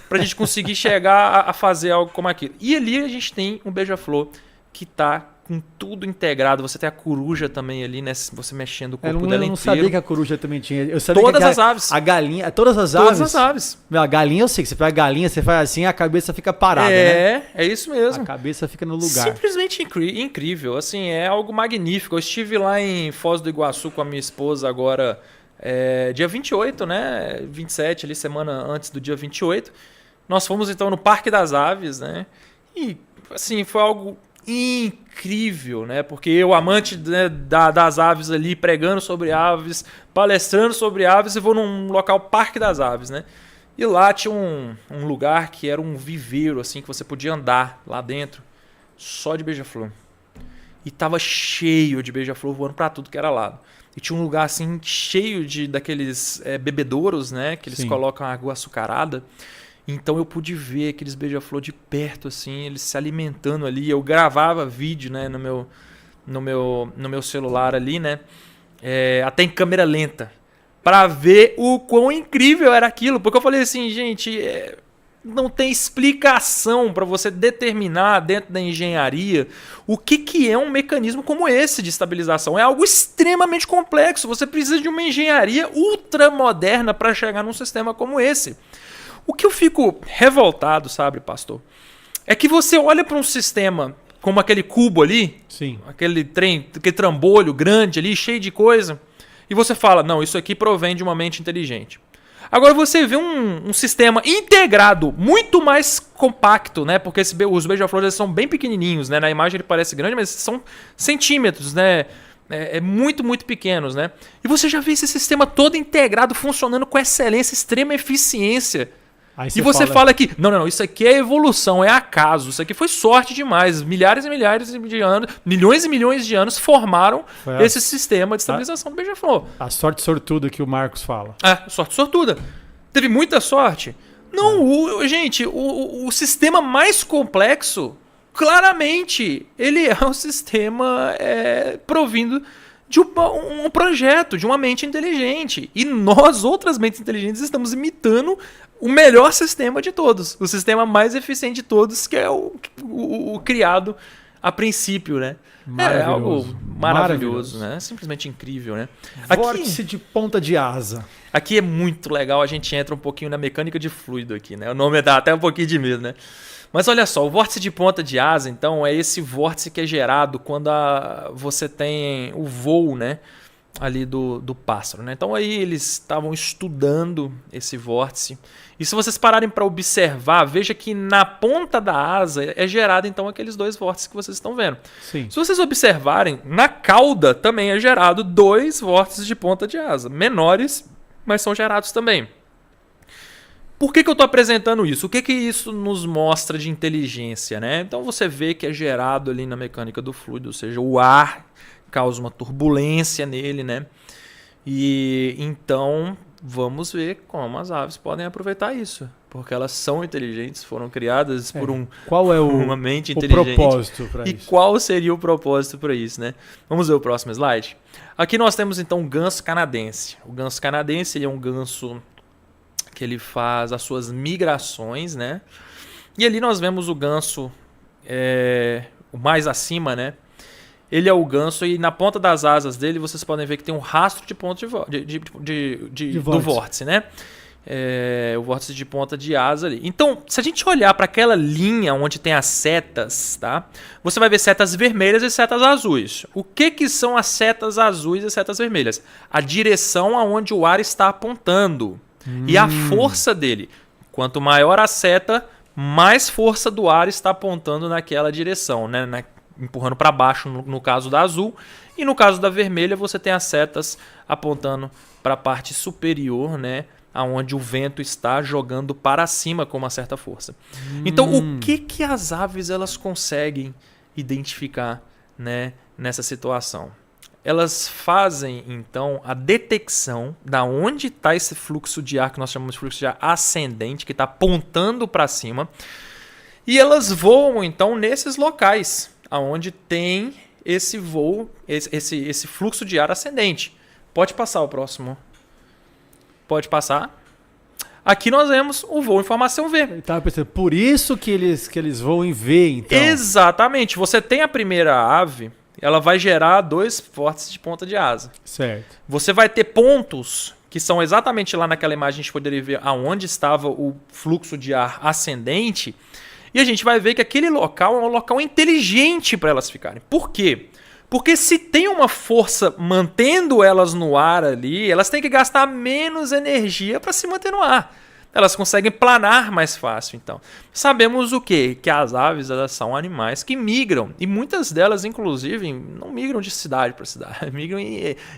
Pra gente conseguir chegar a fazer algo como aquilo. E ali a gente tem um beija-flor que tá com tudo integrado. Você tem a coruja também ali, né? Você mexendo o corpo dela inteiro. Eu não sabia que a coruja também tinha. Eu sabia todas que as aves. A galinha, todas as aves. A galinha eu sei que você pega a galinha, você faz assim, a cabeça fica parada, né? É isso mesmo. A cabeça fica no lugar. Simplesmente incrível. Assim, é algo magnífico. Eu estive lá em Foz do Iguaçu com a minha esposa agora, dia 28, né? 27, ali, semana antes do dia 28. Nós fomos então no Parque das Aves, né? E, assim, foi algo incrível, né? Porque eu, amante, né, das aves ali, pregando sobre aves, palestrando sobre aves, e vou num local Parque das Aves, né? E lá tinha um lugar que era um viveiro, assim, que você podia andar lá dentro, só de beija-flor. E tava cheio de beija-flor voando pra tudo que era lado. E tinha um lugar, assim, cheio daqueles bebedouros, né? Que eles colocam água açucarada. Então eu pude ver aqueles beija-flor de perto, assim, eles se alimentando ali. Eu gravava vídeo, né, no meu celular ali, né, até em câmera lenta, para ver o quão incrível era aquilo. Porque eu falei assim, gente, não tem explicação para você determinar dentro da engenharia o que é um mecanismo como esse de estabilização. É algo extremamente complexo. Você precisa de uma engenharia ultramoderna para chegar num sistema como esse. O que eu fico revoltado, sabe, pastor, é que você olha para um sistema como aquele cubo ali, aquele trambolho grande ali, cheio de coisa, e você fala, não, isso aqui provém de uma mente inteligente. Agora você vê um sistema integrado, muito mais compacto, né? Porque os beija-flores são bem pequenininhos, né? Na imagem ele parece grande, mas são centímetros, né? Muito, muito pequenos, né? E você já vê esse sistema todo integrado, funcionando com excelência, extrema eficiência. Aí E você fala que, não, isso aqui é evolução, é acaso, isso aqui foi sorte demais. Milhares e milhares de anos, milhões e milhões de anos formaram esse sistema de estabilização do beija-flor. A sorte sortuda que o Marcos fala. Sorte sortuda. Teve muita sorte? Não, gente, o sistema mais complexo, claramente, ele é um sistema provindo de um projeto, de uma mente inteligente. E nós, outras mentes inteligentes, estamos imitando o melhor sistema de todos. O sistema mais eficiente de todos, que é o criado a princípio, né? É algo maravilhoso, né? Simplesmente incrível, né? Vórtice de ponta de asa. Aqui é muito legal, a gente entra um pouquinho na mecânica de fluido aqui, né? O nome dá até um pouquinho de medo, né? Mas olha só, o vórtice de ponta de asa, então, é esse vórtice que é gerado quando você tem o voo, né, ali do pássaro, né? Então aí eles estavam estudando esse vórtice. E se vocês pararem para observar, veja que na ponta da asa é gerado então aqueles dois vórtices que vocês estão vendo. Sim. Se vocês observarem, na cauda também é gerado dois vórtices de ponta de asa, menores, mas são gerados também. Por que eu estou apresentando isso? O que isso nos mostra de inteligência, né? Então você vê que é gerado ali na mecânica do fluido, ou seja, o ar causa uma turbulência nele, né? E então vamos ver como as aves podem aproveitar isso, porque elas são inteligentes, foram criadas por uma mente inteligente. Propósito para isso? E qual seria o propósito para isso, né? Vamos ver o próximo slide. Aqui nós temos então o ganso canadense. O ganso canadense, ele é um ganso que ele faz as suas migrações, né? E ali nós vemos o ganso o mais acima, né? Ele é o ganso e na ponta das asas dele vocês podem ver que tem um rastro de ponto do vórtice, né? O vórtice de ponta de asa ali. Então, se a gente olhar para aquela linha onde tem as setas, tá? Você vai ver setas vermelhas e setas azuis. O que são as setas azuis e as setas vermelhas? A direção aonde o ar está apontando. E a força dele. Quanto maior a seta, mais força do ar está apontando naquela direção, né? Empurrando para baixo no caso da azul. E no caso da vermelha, você tem as setas apontando para a parte superior, né? Onde o vento está jogando para cima com uma certa força. Então, o que as aves elas conseguem identificar, né, nessa situação? Elas fazem, então, a detecção da onde está esse fluxo de ar, que nós chamamos de fluxo de ar ascendente, que está apontando para cima. E elas voam, então, nesses locais, onde tem esse voo, esse fluxo de ar ascendente. Pode passar o próximo. Pode passar. Aqui nós vemos o voo em formação V. Eu estava pensando, por isso que eles voam em V, então. Exatamente. Você tem a primeira ave... ela vai gerar dois vórtices de ponta de asa. Certo. Você vai ter pontos que são exatamente lá naquela imagem, a gente poderia ver aonde estava o fluxo de ar ascendente, e a gente vai ver que aquele local é um local inteligente para elas ficarem. Por quê? Porque se tem uma força mantendo elas no ar ali, elas têm que gastar menos energia para se manter no ar. Elas conseguem planar mais fácil, então. Sabemos o quê? Que as aves elas são animais que migram. E muitas delas, inclusive, não migram de cidade para cidade. Migram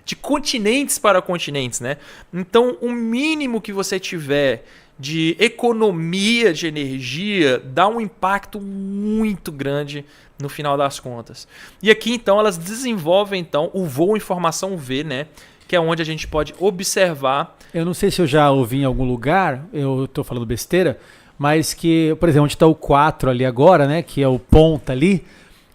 de continentes para continentes, né? Então, o mínimo que você tiver de economia de energia dá um impacto muito grande no final das contas. E aqui, então, elas desenvolvem então, o voo em formação V, né? Que é onde a gente pode observar. Eu não sei se eu já ouvi em algum lugar, eu estou falando besteira, mas que, por exemplo, onde está o 4 ali agora, né, que é o ponta ali,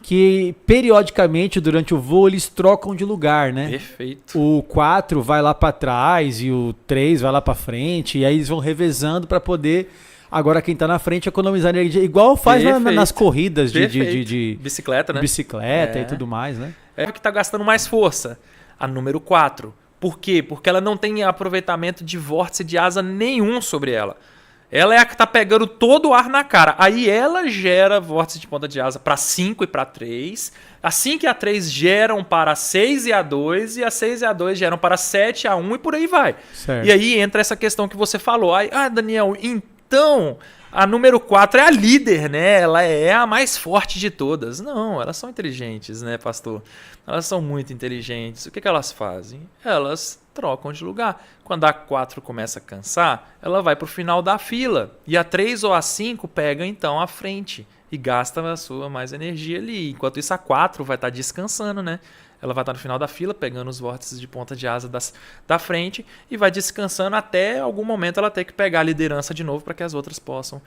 que periodicamente durante o voo eles trocam de lugar, né? Perfeito. O 4 vai lá para trás e o 3 vai lá para frente, e aí eles vão revezando para poder, agora quem está na frente, economizar energia, igual faz nas corridas de bicicleta, né? Bicicleta e tudo mais, né? É o que está gastando mais força. A número 4. Por quê? Porque ela não tem aproveitamento de vórtice de asa nenhum sobre ela. Ela é a que está pegando todo o ar na cara. Aí ela gera vórtice de ponta de asa para 5 e para 3. A 5 e a 3 geram para 6 e a 2. E a 6 e a 2 geram para 7 a 1 e por aí vai. Certo. E aí entra essa questão que você falou. Daniel, então A número 4 é a líder, né? Ela é a mais forte de todas. Não, elas são inteligentes, né, pastor? Elas são muito inteligentes. O que elas fazem? Elas trocam de lugar. Quando a 4 começa a cansar, ela vai para o final da fila. E a 3 ou a 5 pega, então, a frente e gasta a sua mais energia ali. Enquanto isso, a 4 vai estar descansando, né? Ela vai estar no final da fila, pegando os vórtices de ponta de asa da frente e vai descansando até algum momento ela ter que pegar a liderança de novo para que as outras possam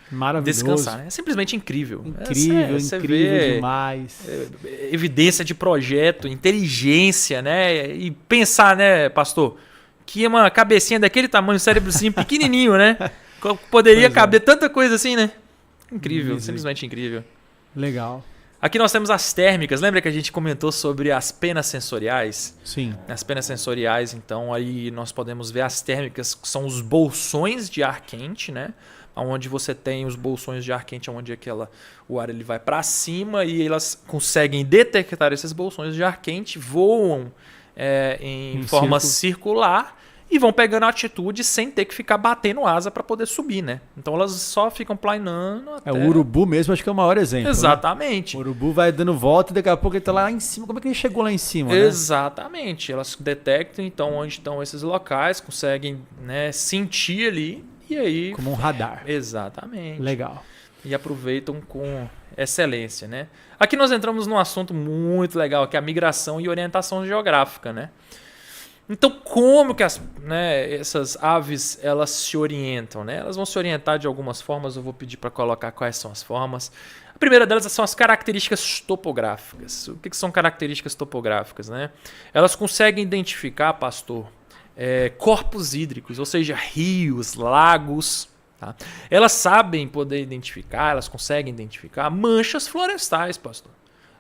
descansar. É simplesmente incrível. Incrível, incrível demais. Evidência de projeto, inteligência, né? E pensar, né, pastor, que uma cabecinha daquele tamanho, um cérebrozinho pequenininho, né? Poderia caber tanta coisa assim, né? Incrível, simplesmente incrível. Legal. Aqui nós temos as térmicas. Lembra que a gente comentou sobre as penas sensoriais? Sim. As penas sensoriais, então, aí nós podemos ver as térmicas, que são os bolsões de ar quente, né? Onde você tem os bolsões de ar quente, onde o ar ele vai para cima e elas conseguem detectar esses bolsões de ar quente, voam em forma circular e vão pegando altitude sem ter que ficar batendo asa para poder subir, né? Então elas só ficam planando até... O urubu mesmo, acho que é o maior exemplo. Exatamente. Né? O urubu vai dando volta e daqui a pouco ele tá lá em cima. Como é que ele chegou lá em cima, né? Exatamente. Elas detectam, então, onde estão esses locais, conseguem, né, sentir ali e aí... Como um radar. Exatamente. Legal. E aproveitam com excelência, né? Aqui nós entramos num assunto muito legal, que é a migração e orientação geográfica, né? Então, como que essas aves elas se orientam? Né? Elas vão se orientar de algumas formas, eu vou pedir para colocar quais são as formas. A primeira delas são as características topográficas. O que são características topográficas? Né? Elas conseguem identificar, pastor, corpos hídricos, ou seja, rios, lagos. Tá? Elas sabem poder identificar, elas conseguem identificar manchas florestais, pastor.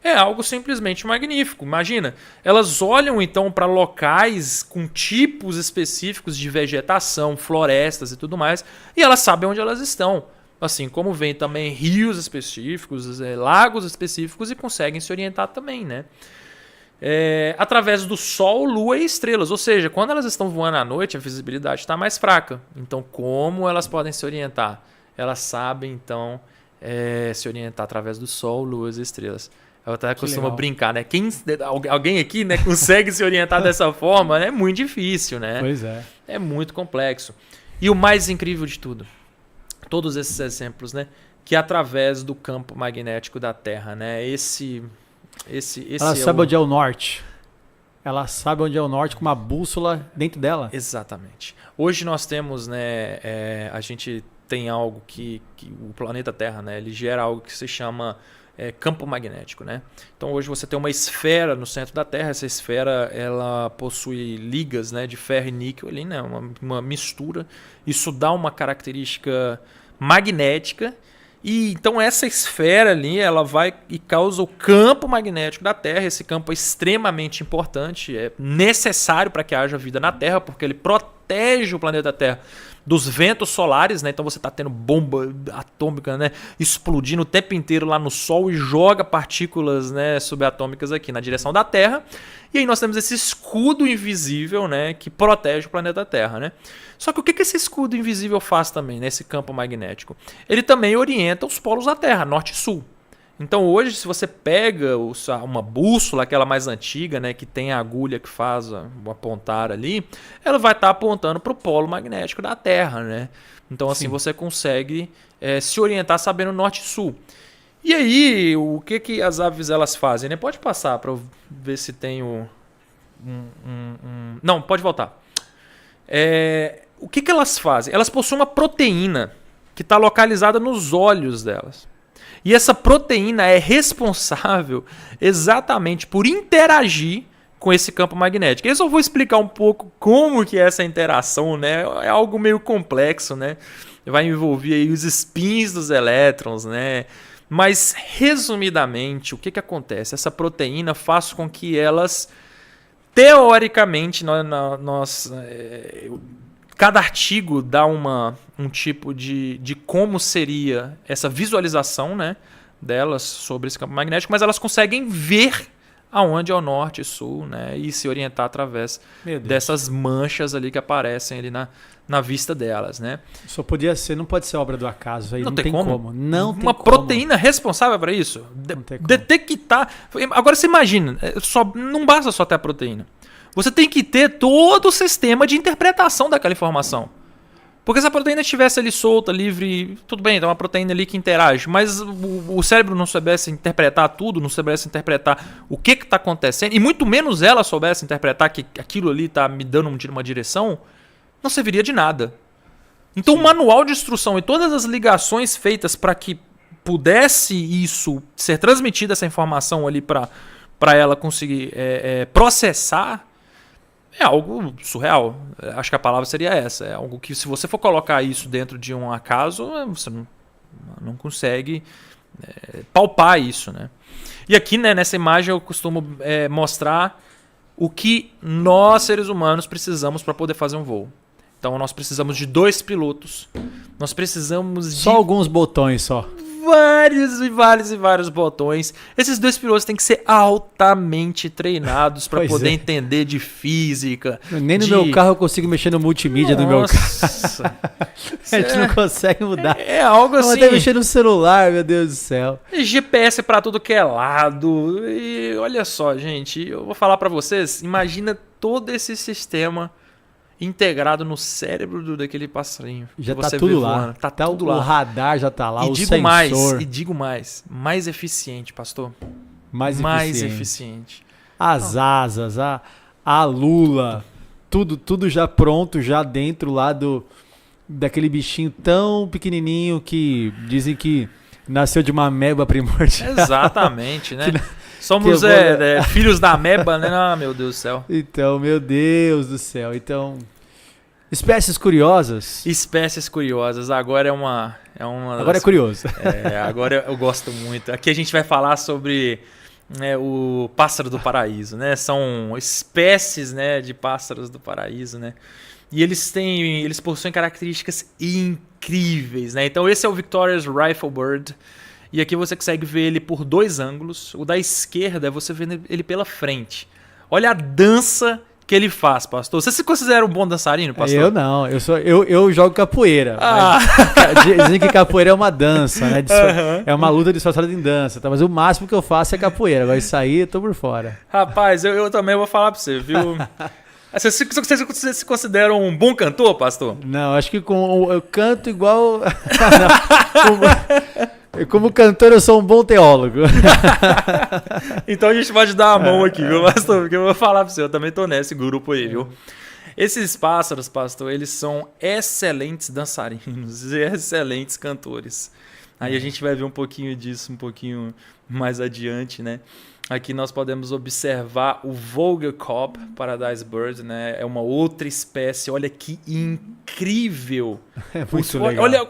É algo simplesmente magnífico. Imagina, elas olham então para locais com tipos específicos de vegetação, florestas e tudo mais, e elas sabem onde elas estão. Assim como vem também rios específicos, lagos específicos e conseguem se orientar também, né? Através do Sol, Lua e estrelas. Ou seja, quando elas estão voando à noite, a visibilidade está mais fraca. Então, como elas podem se orientar? Elas sabem, então, se orientar através do Sol, Lua e estrelas. Eu até costumo brincar, né? Alguém aqui, né, consegue se orientar dessa forma, né? É muito difícil, né? Pois é. É muito complexo. E o mais incrível de tudo, todos esses exemplos, né? Que através do campo magnético da Terra, né? Ela sabe onde é o norte. Ela sabe onde é o norte com uma bússola dentro dela. Exatamente. Hoje nós temos, né? A gente tem algo que o planeta Terra, né? Ele gera algo que se chama campo magnético, né? Então hoje você tem uma esfera no centro da Terra. Essa esfera ela possui ligas, né, de ferro e níquel ali, né? Uma mistura. Isso dá uma característica magnética. E então essa esfera ali ela vai e causa o campo magnético da Terra. Esse campo é extremamente importante, é necessário para que haja vida na Terra, porque ele protege o planeta Terra dos ventos solares, né? Então você está tendo bomba atômica, né, explodindo o tempo inteiro lá no Sol e joga partículas, né, subatômicas aqui na direção da Terra. E aí nós temos esse escudo invisível, né, que protege o planeta Terra, né? Só que o que esse escudo invisível faz também nesse campo magnético? Ele também orienta os polos da Terra, norte e sul. Então hoje, se você pega uma bússola, aquela mais antiga, né, que tem a agulha que faz o apontar ali, ela vai estar apontando para o polo magnético da Terra, né? Então assim você consegue se orientar sabendo norte e sul. E aí, o que as aves elas fazem? Né? Pode passar para eu ver se tem Não, pode voltar. O que elas fazem? Elas possuem uma proteína que está localizada nos olhos delas. E essa proteína é responsável exatamente por interagir com esse campo magnético. Eu só vou explicar um pouco como que é essa interação, né? É algo meio complexo, né? Vai envolver aí os spins dos elétrons, né? Mas, resumidamente, o que acontece? Essa proteína faz com que elas, teoricamente, cada artigo dá um tipo de como seria essa visualização, né, delas sobre esse campo magnético, mas elas conseguem ver aonde é o norte e sul, né? E se orientar através dessas manchas ali que aparecem ali na vista delas, né? Só podia ser, não pode ser obra do acaso. Aí não tem como. Não tem uma como. proteína responsável para isso. Detectar. Agora você imagina, não basta só ter a proteína. Você tem que ter todo o sistema de interpretação daquela informação. Porque se a proteína estivesse ali solta, livre, tudo bem, tem uma proteína ali que interage, mas o cérebro não soubesse interpretar tudo, não soubesse interpretar o que está acontecendo, e muito menos ela soubesse interpretar que aquilo ali está me dando uma direção, não serviria de nada. Então o manual de instrução e todas as ligações feitas para que pudesse isso ser transmitida, essa informação ali para ela conseguir processar, é algo surreal. Acho que a palavra seria essa. É algo que, se você for colocar isso dentro de um acaso, você não consegue palpar isso, né? E aqui, né, nessa imagem eu costumo mostrar o que nós, seres humanos, precisamos para poder fazer um voo. Então nós precisamos de 2 pilotos. Nós precisamos de... Só alguns botões só. Vários botões. Esses 2 pilotos têm que ser altamente treinados para poder entender de física. Nem no meu carro eu consigo mexer no multimídia do meu carro. A gente não consegue mudar. É algo assim. Até mexer no celular, meu Deus do céu. GPS para tudo que é lado. E olha só, gente, eu vou falar para vocês. Imagina todo esse sistema integrado no cérebro daquele passarinho. Já tá tudo lá. Tá tudo lá. O radar já tá lá, e o sensor. E digo mais eficiente, pastor. Mais eficiente. As asas, a lula, tudo já pronto, já dentro lá daquele bichinho tão pequenininho que dizem que nasceu de uma ameba primordial. Exatamente, né? Somos filhos da ameba, né? Ah, meu Deus do céu. Então, meu Deus do céu. Então, espécies curiosas. Espécies curiosas. Agora Agora é curioso. Agora eu gosto muito. Aqui a gente vai falar sobre o pássaro do paraíso, né? São espécies, né, de pássaros do paraíso, né? E eles possuem características incríveis, né? Então esse é o Victoria's Rifle Bird. E aqui você consegue ver ele por 2 ângulos. O da esquerda, você vê ele pela frente. Olha a dança que ele faz, pastor. Você se considera um bom dançarino, pastor? Eu não. Eu jogo capoeira. Dizem que capoeira é uma dança, né? É uma luta disfarçada em dança. Tá? Mas o máximo que eu faço é capoeira. Agora isso aí, eu tô por fora. Rapaz, eu também vou falar pra você, viu? Você se considera um bom cantor, pastor? Não, acho que eu canto igual... Como cantor, eu sou um bom teólogo. Então a gente pode dar a mão aqui, viu, pastor? Porque eu vou falar pra você, eu também tô nesse grupo aí, viu? Esses pássaros, pastor, eles são excelentes dançarinos e excelentes cantores. Aí a gente vai ver um pouquinho disso um pouquinho mais adiante, né? Aqui nós podemos observar o Vogelkop Paradise Bird, né? É uma outra espécie. Olha que incrível! É muito legal. Olha,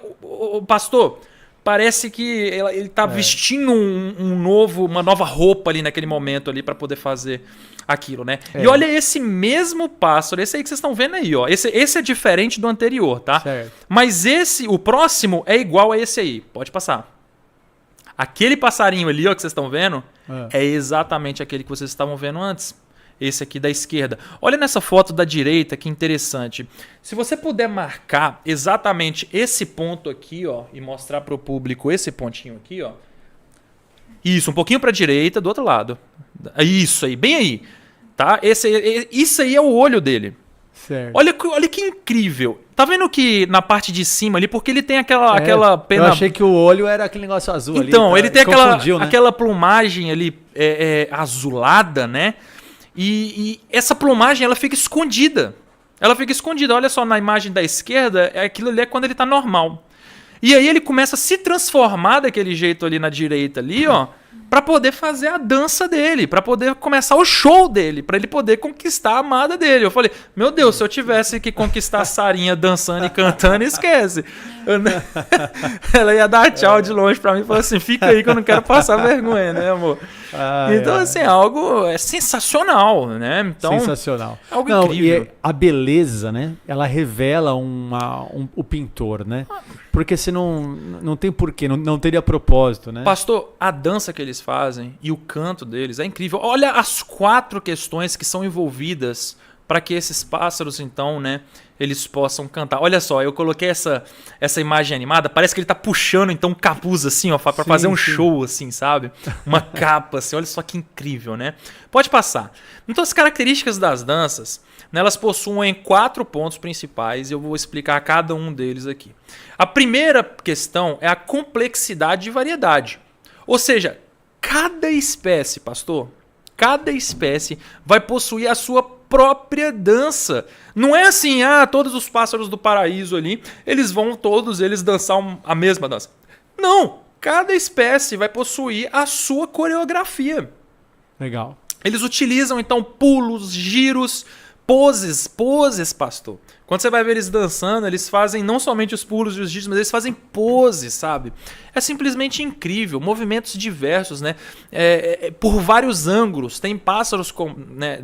pastor, parece que ele está vestindo uma nova roupa ali naquele momento ali para poder fazer aquilo, né? E olha esse mesmo pássaro, esse aí que vocês estão vendo aí, ó. Esse é diferente do anterior, tá? Certo. Mas o próximo é igual a esse aí. Pode passar. Aquele passarinho ali, ó, que vocês estão vendo, é exatamente aquele que vocês estavam vendo antes. Esse aqui da esquerda. Olha nessa foto da direita, que interessante. Se você puder marcar exatamente esse ponto aqui, ó, e mostrar para o público esse pontinho aqui, ó. Isso, um pouquinho para a direita, do outro lado. Isso aí, bem aí. Tá? Isso aí é o olho dele. Certo. Olha que incrível. Tá vendo que na parte de cima ali, porque ele tem aquela pena... Eu achei que o olho era aquele negócio azul ali. Então, ele tem né? aquela plumagem ali azulada, né? E essa plumagem, ela fica escondida. Ela fica escondida. Olha só, na imagem da esquerda, aquilo ali é quando ele tá normal. E aí ele começa a se transformar daquele jeito ali na direita ali, ó, para poder fazer a dança dele, para poder começar o show dele, para ele poder conquistar a amada dele. Eu falei, meu Deus, se eu tivesse que conquistar a Sarinha dançando e cantando, esquece. Ela ia dar tchau de longe para mim e falar assim, fica aí que eu não quero passar vergonha, né, amor? Então, assim, algo sensacional, né? Então, sensacional. Algo incrível. E a beleza, né? Ela revela o pintor, né? Porque se não tem porquê, não teria propósito, né? Pastor, a dança que eles fazem e o canto deles é incrível. Olha as 4 questões que são envolvidas para que esses pássaros, então, né, eles possam cantar. Olha só, eu coloquei essa imagem animada, parece que ele tá puxando, então, um capuz, assim, ó, para fazer um show, assim, sabe? Uma capa, assim, olha só que incrível, né? Pode passar. Então, as características das danças, né, elas possuem 4 pontos principais e eu vou explicar cada um deles aqui. A primeira questão é a complexidade e variedade. Ou seja, cada espécie, pastor, cada espécie vai possuir a sua própria dança. Não é assim, todos os pássaros do paraíso ali, eles vão todos eles dançar a mesma dança. Não, cada espécie vai possuir a sua coreografia. Legal. Eles utilizam então pulos, giros, poses, pastor. Quando você vai ver eles dançando, eles fazem não somente os pulos e os giros, mas eles fazem poses, sabe? É simplesmente incrível. Movimentos diversos, né? Por vários ângulos. Tem pássaros né,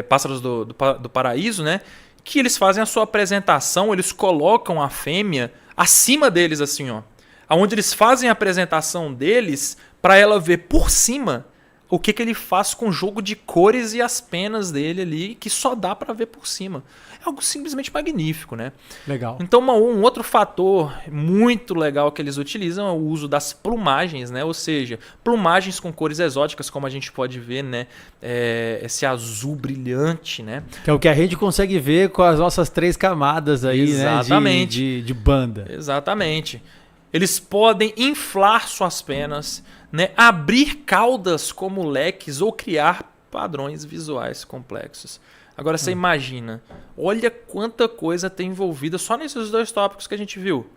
pássaros do paraíso, né? Que eles fazem a sua apresentação, eles colocam a fêmea acima deles, assim, ó. Onde eles fazem a apresentação deles para ela ver por cima o que ele faz com o jogo de cores e as penas dele ali, que só dá para ver por cima. É algo simplesmente magnífico, né? Legal. Então, um outro fator muito legal que eles utilizam é o uso das plumagens, né? Ou seja, plumagens com cores exóticas, como a gente pode ver, né? Esse azul brilhante, né? Que é o que a gente consegue ver com as nossas 3 camadas aí, exatamente, né? De banda. Exatamente. Eles podem inflar suas penas, né, abrir caudas como leques ou criar padrões visuais complexos. Agora você imagina, olha quanta coisa tem envolvida só nesses 2 tópicos que a gente viu.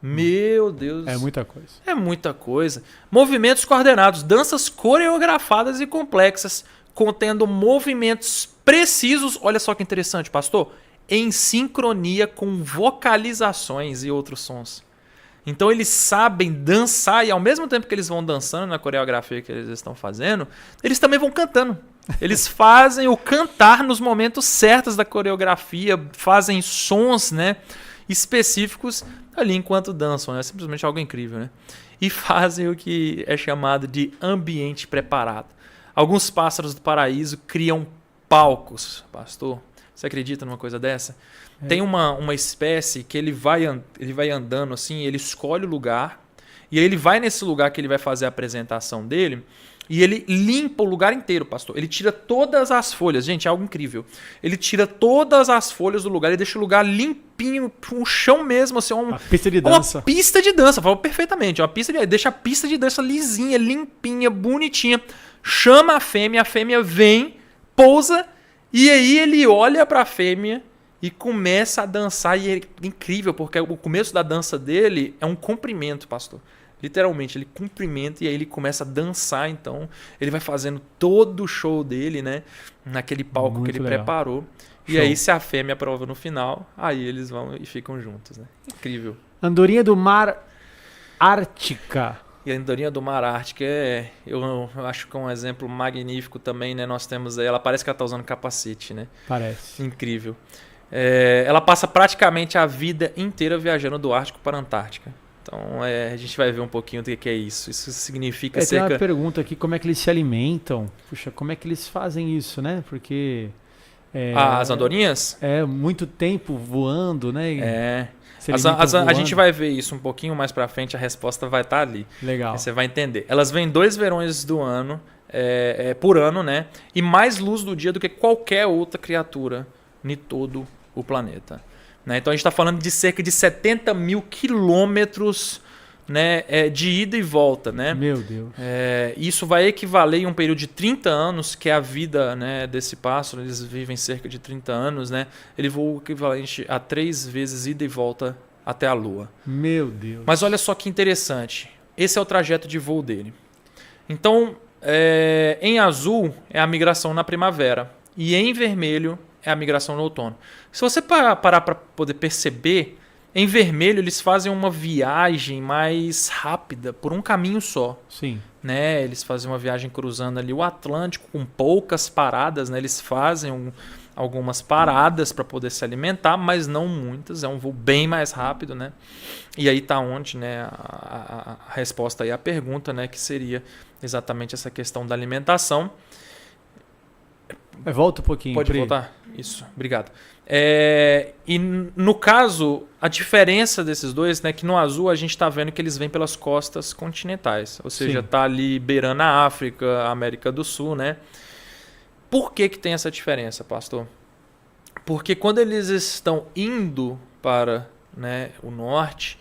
Meu Deus. É muita coisa. É muita coisa. Movimentos coordenados, danças coreografadas e complexas, contendo movimentos precisos. Olha só que interessante, pastor. Em sincronia com vocalizações e outros sons. Então eles sabem dançar e ao mesmo tempo que eles vão dançando na coreografia que eles estão fazendo, eles também vão cantando. Eles fazem o cantar nos momentos certos da coreografia, fazem sons, né, específicos ali enquanto dançam. É simplesmente algo incrível, né? E fazem o que é chamado de ambiente preparado. Alguns pássaros do paraíso criam palcos, pastor. Você acredita numa coisa dessa? Tem uma espécie que ele vai andando assim, ele escolhe o lugar, e aí ele vai nesse lugar que ele vai fazer a apresentação dele, e ele limpa o lugar inteiro, pastor. Ele tira todas as folhas. Gente, é algo incrível. Ele tira todas as folhas do lugar e deixa o lugar limpinho, um chão mesmo, assim, uma pista de dança. Uma pista de dança, falou perfeitamente. Deixa a pista de dança lisinha, limpinha, bonitinha. Chama a fêmea vem, pousa, e aí ele olha para a fêmea e começa a dançar, e é incrível, porque o começo da dança dele é um cumprimento, pastor. Literalmente, ele cumprimenta e aí ele começa a dançar, então ele vai fazendo todo o show dele, né? Naquele palco muito que ele legal. preparou. Show. E aí, se a fêmea aprova no final, aí eles vão e ficam juntos, né? Incrível. Andorinha do Mar Ártica. E a andorinha do Mar Ártica eu acho que é um exemplo magnífico também, né? Nós temos aí, ela parece que ela está usando capacete, né? Parece. Incrível. Ela passa praticamente a vida inteira viajando do Ártico para a Antártica. Então a gente vai ver um pouquinho do que é isso. Isso significa Tem uma pergunta aqui, como é que eles se alimentam? Puxa, como é que eles fazem isso, né? Porque... as andorinhas? Muito tempo voando, né? A gente vai ver isso um pouquinho mais para frente, a resposta vai estar ali. Legal. Aí você vai entender. Elas vêm 2 verões do ano, por ano, né? E mais luz do dia do que qualquer outra criatura em todo o planeta. Né? Então a gente está falando de cerca de 70 mil quilômetros, né, de ida e volta. Né? Meu Deus. Isso vai equivaler em um período de 30 anos, que é a vida, né, desse pássaro. Eles vivem cerca de 30 anos. Né? Ele voa equivalente a 3 vezes ida e volta até a Lua. Meu Deus. Mas olha só que interessante. Esse é o trajeto de voo dele. Então, em azul é a migração na primavera. E em vermelho é a migração no outono. Se você parar para poder perceber, em vermelho eles fazem uma viagem mais rápida por um caminho só. Sim. né? Eles fazem uma viagem cruzando ali o Atlântico com poucas paradas, né? Eles fazem algumas paradas para poder se alimentar, mas não muitas. É um voo bem mais rápido, né? E aí tá onde, né, a resposta aí à pergunta, né, que seria exatamente essa questão da alimentação. Volta um pouquinho. Pode voltar? Isso, obrigado. E no caso, a diferença desses dois, né, que no azul a gente está vendo que eles vêm pelas costas continentais, ou seja, está ali beirando a África, a América do Sul, né? Por que tem essa diferença, pastor? Porque quando eles estão indo para, né, o norte,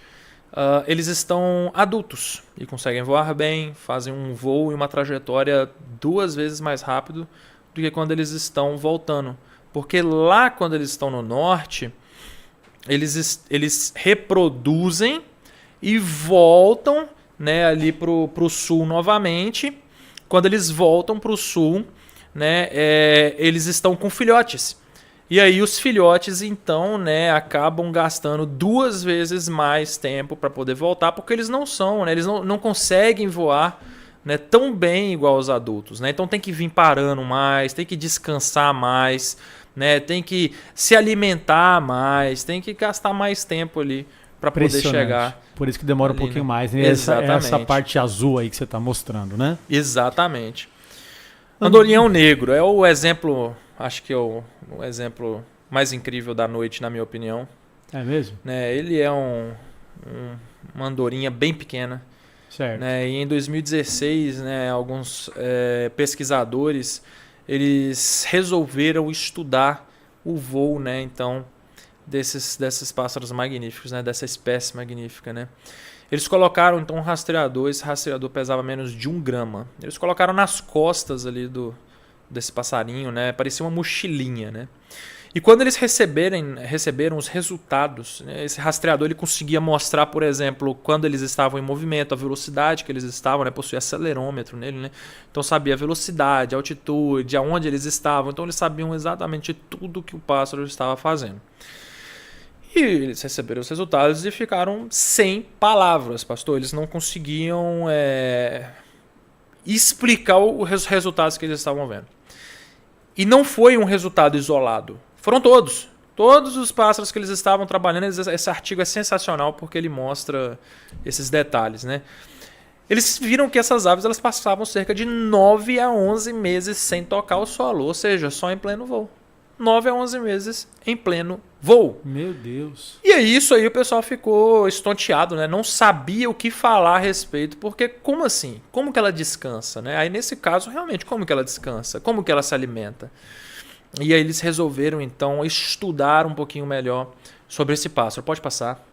eles estão adultos e conseguem voar bem, fazem um voo e uma trajetória 2 vezes mais rápido do que quando eles estão voltando. Porque lá, quando eles estão no norte, eles reproduzem e voltam, né, ali para o sul novamente. Quando eles voltam para o sul, né, eles estão com filhotes. E aí os filhotes, então, né, acabam gastando 2 vezes mais tempo para poder voltar, porque eles não são, né, eles não conseguem voar, né, tão bem igual os adultos, né? Então tem que vir parando mais, tem que descansar mais, né? Tem que se alimentar mais, tem que gastar mais tempo ali para poder chegar. Por isso que demora um pouquinho mais, né? Essa parte azul aí que você está mostrando, né? Exatamente. Andorinhão negro é o exemplo, acho que é o exemplo mais incrível da noite, na minha opinião. É mesmo? Né? Ele é uma andorinha bem pequena. Certo. Né? E em 2016, né, alguns pesquisadores eles resolveram estudar o voo, né, então, desses pássaros magníficos, né, dessa espécie magnífica. Né? Eles colocaram então um rastreador, esse rastreador pesava menos de 1 grama. Eles colocaram nas costas ali desse passarinho, né, parecia uma mochilinha, né? E quando eles receberam os resultados, né, esse rastreador ele conseguia mostrar, por exemplo, quando eles estavam em movimento, a velocidade que eles estavam, né, possuía acelerômetro nele, né? Então sabia a velocidade, a altitude, aonde eles estavam. Então eles sabiam exatamente tudo que o pássaro estava fazendo. E eles receberam os resultados e ficaram sem palavras, pastor. Eles não conseguiam explicar os resultados que eles estavam vendo. E não foi um resultado isolado. Foram todos. Todos os pássaros que eles estavam trabalhando. Esse artigo é sensacional porque ele mostra esses detalhes, né? Eles viram que essas aves elas passavam cerca de 9 a 11 meses sem tocar o solo. Ou seja, só em pleno voo. 9 a 11 meses em pleno voo. Meu Deus. E aí, isso aí o pessoal ficou estonteado, né? Não sabia o que falar a respeito, porque como assim? Como que ela descansa, né? Aí nesse caso, realmente, como que ela descansa? Como que ela se alimenta? E aí eles resolveram, então, estudar um pouquinho melhor sobre esse pássaro. Pode passar.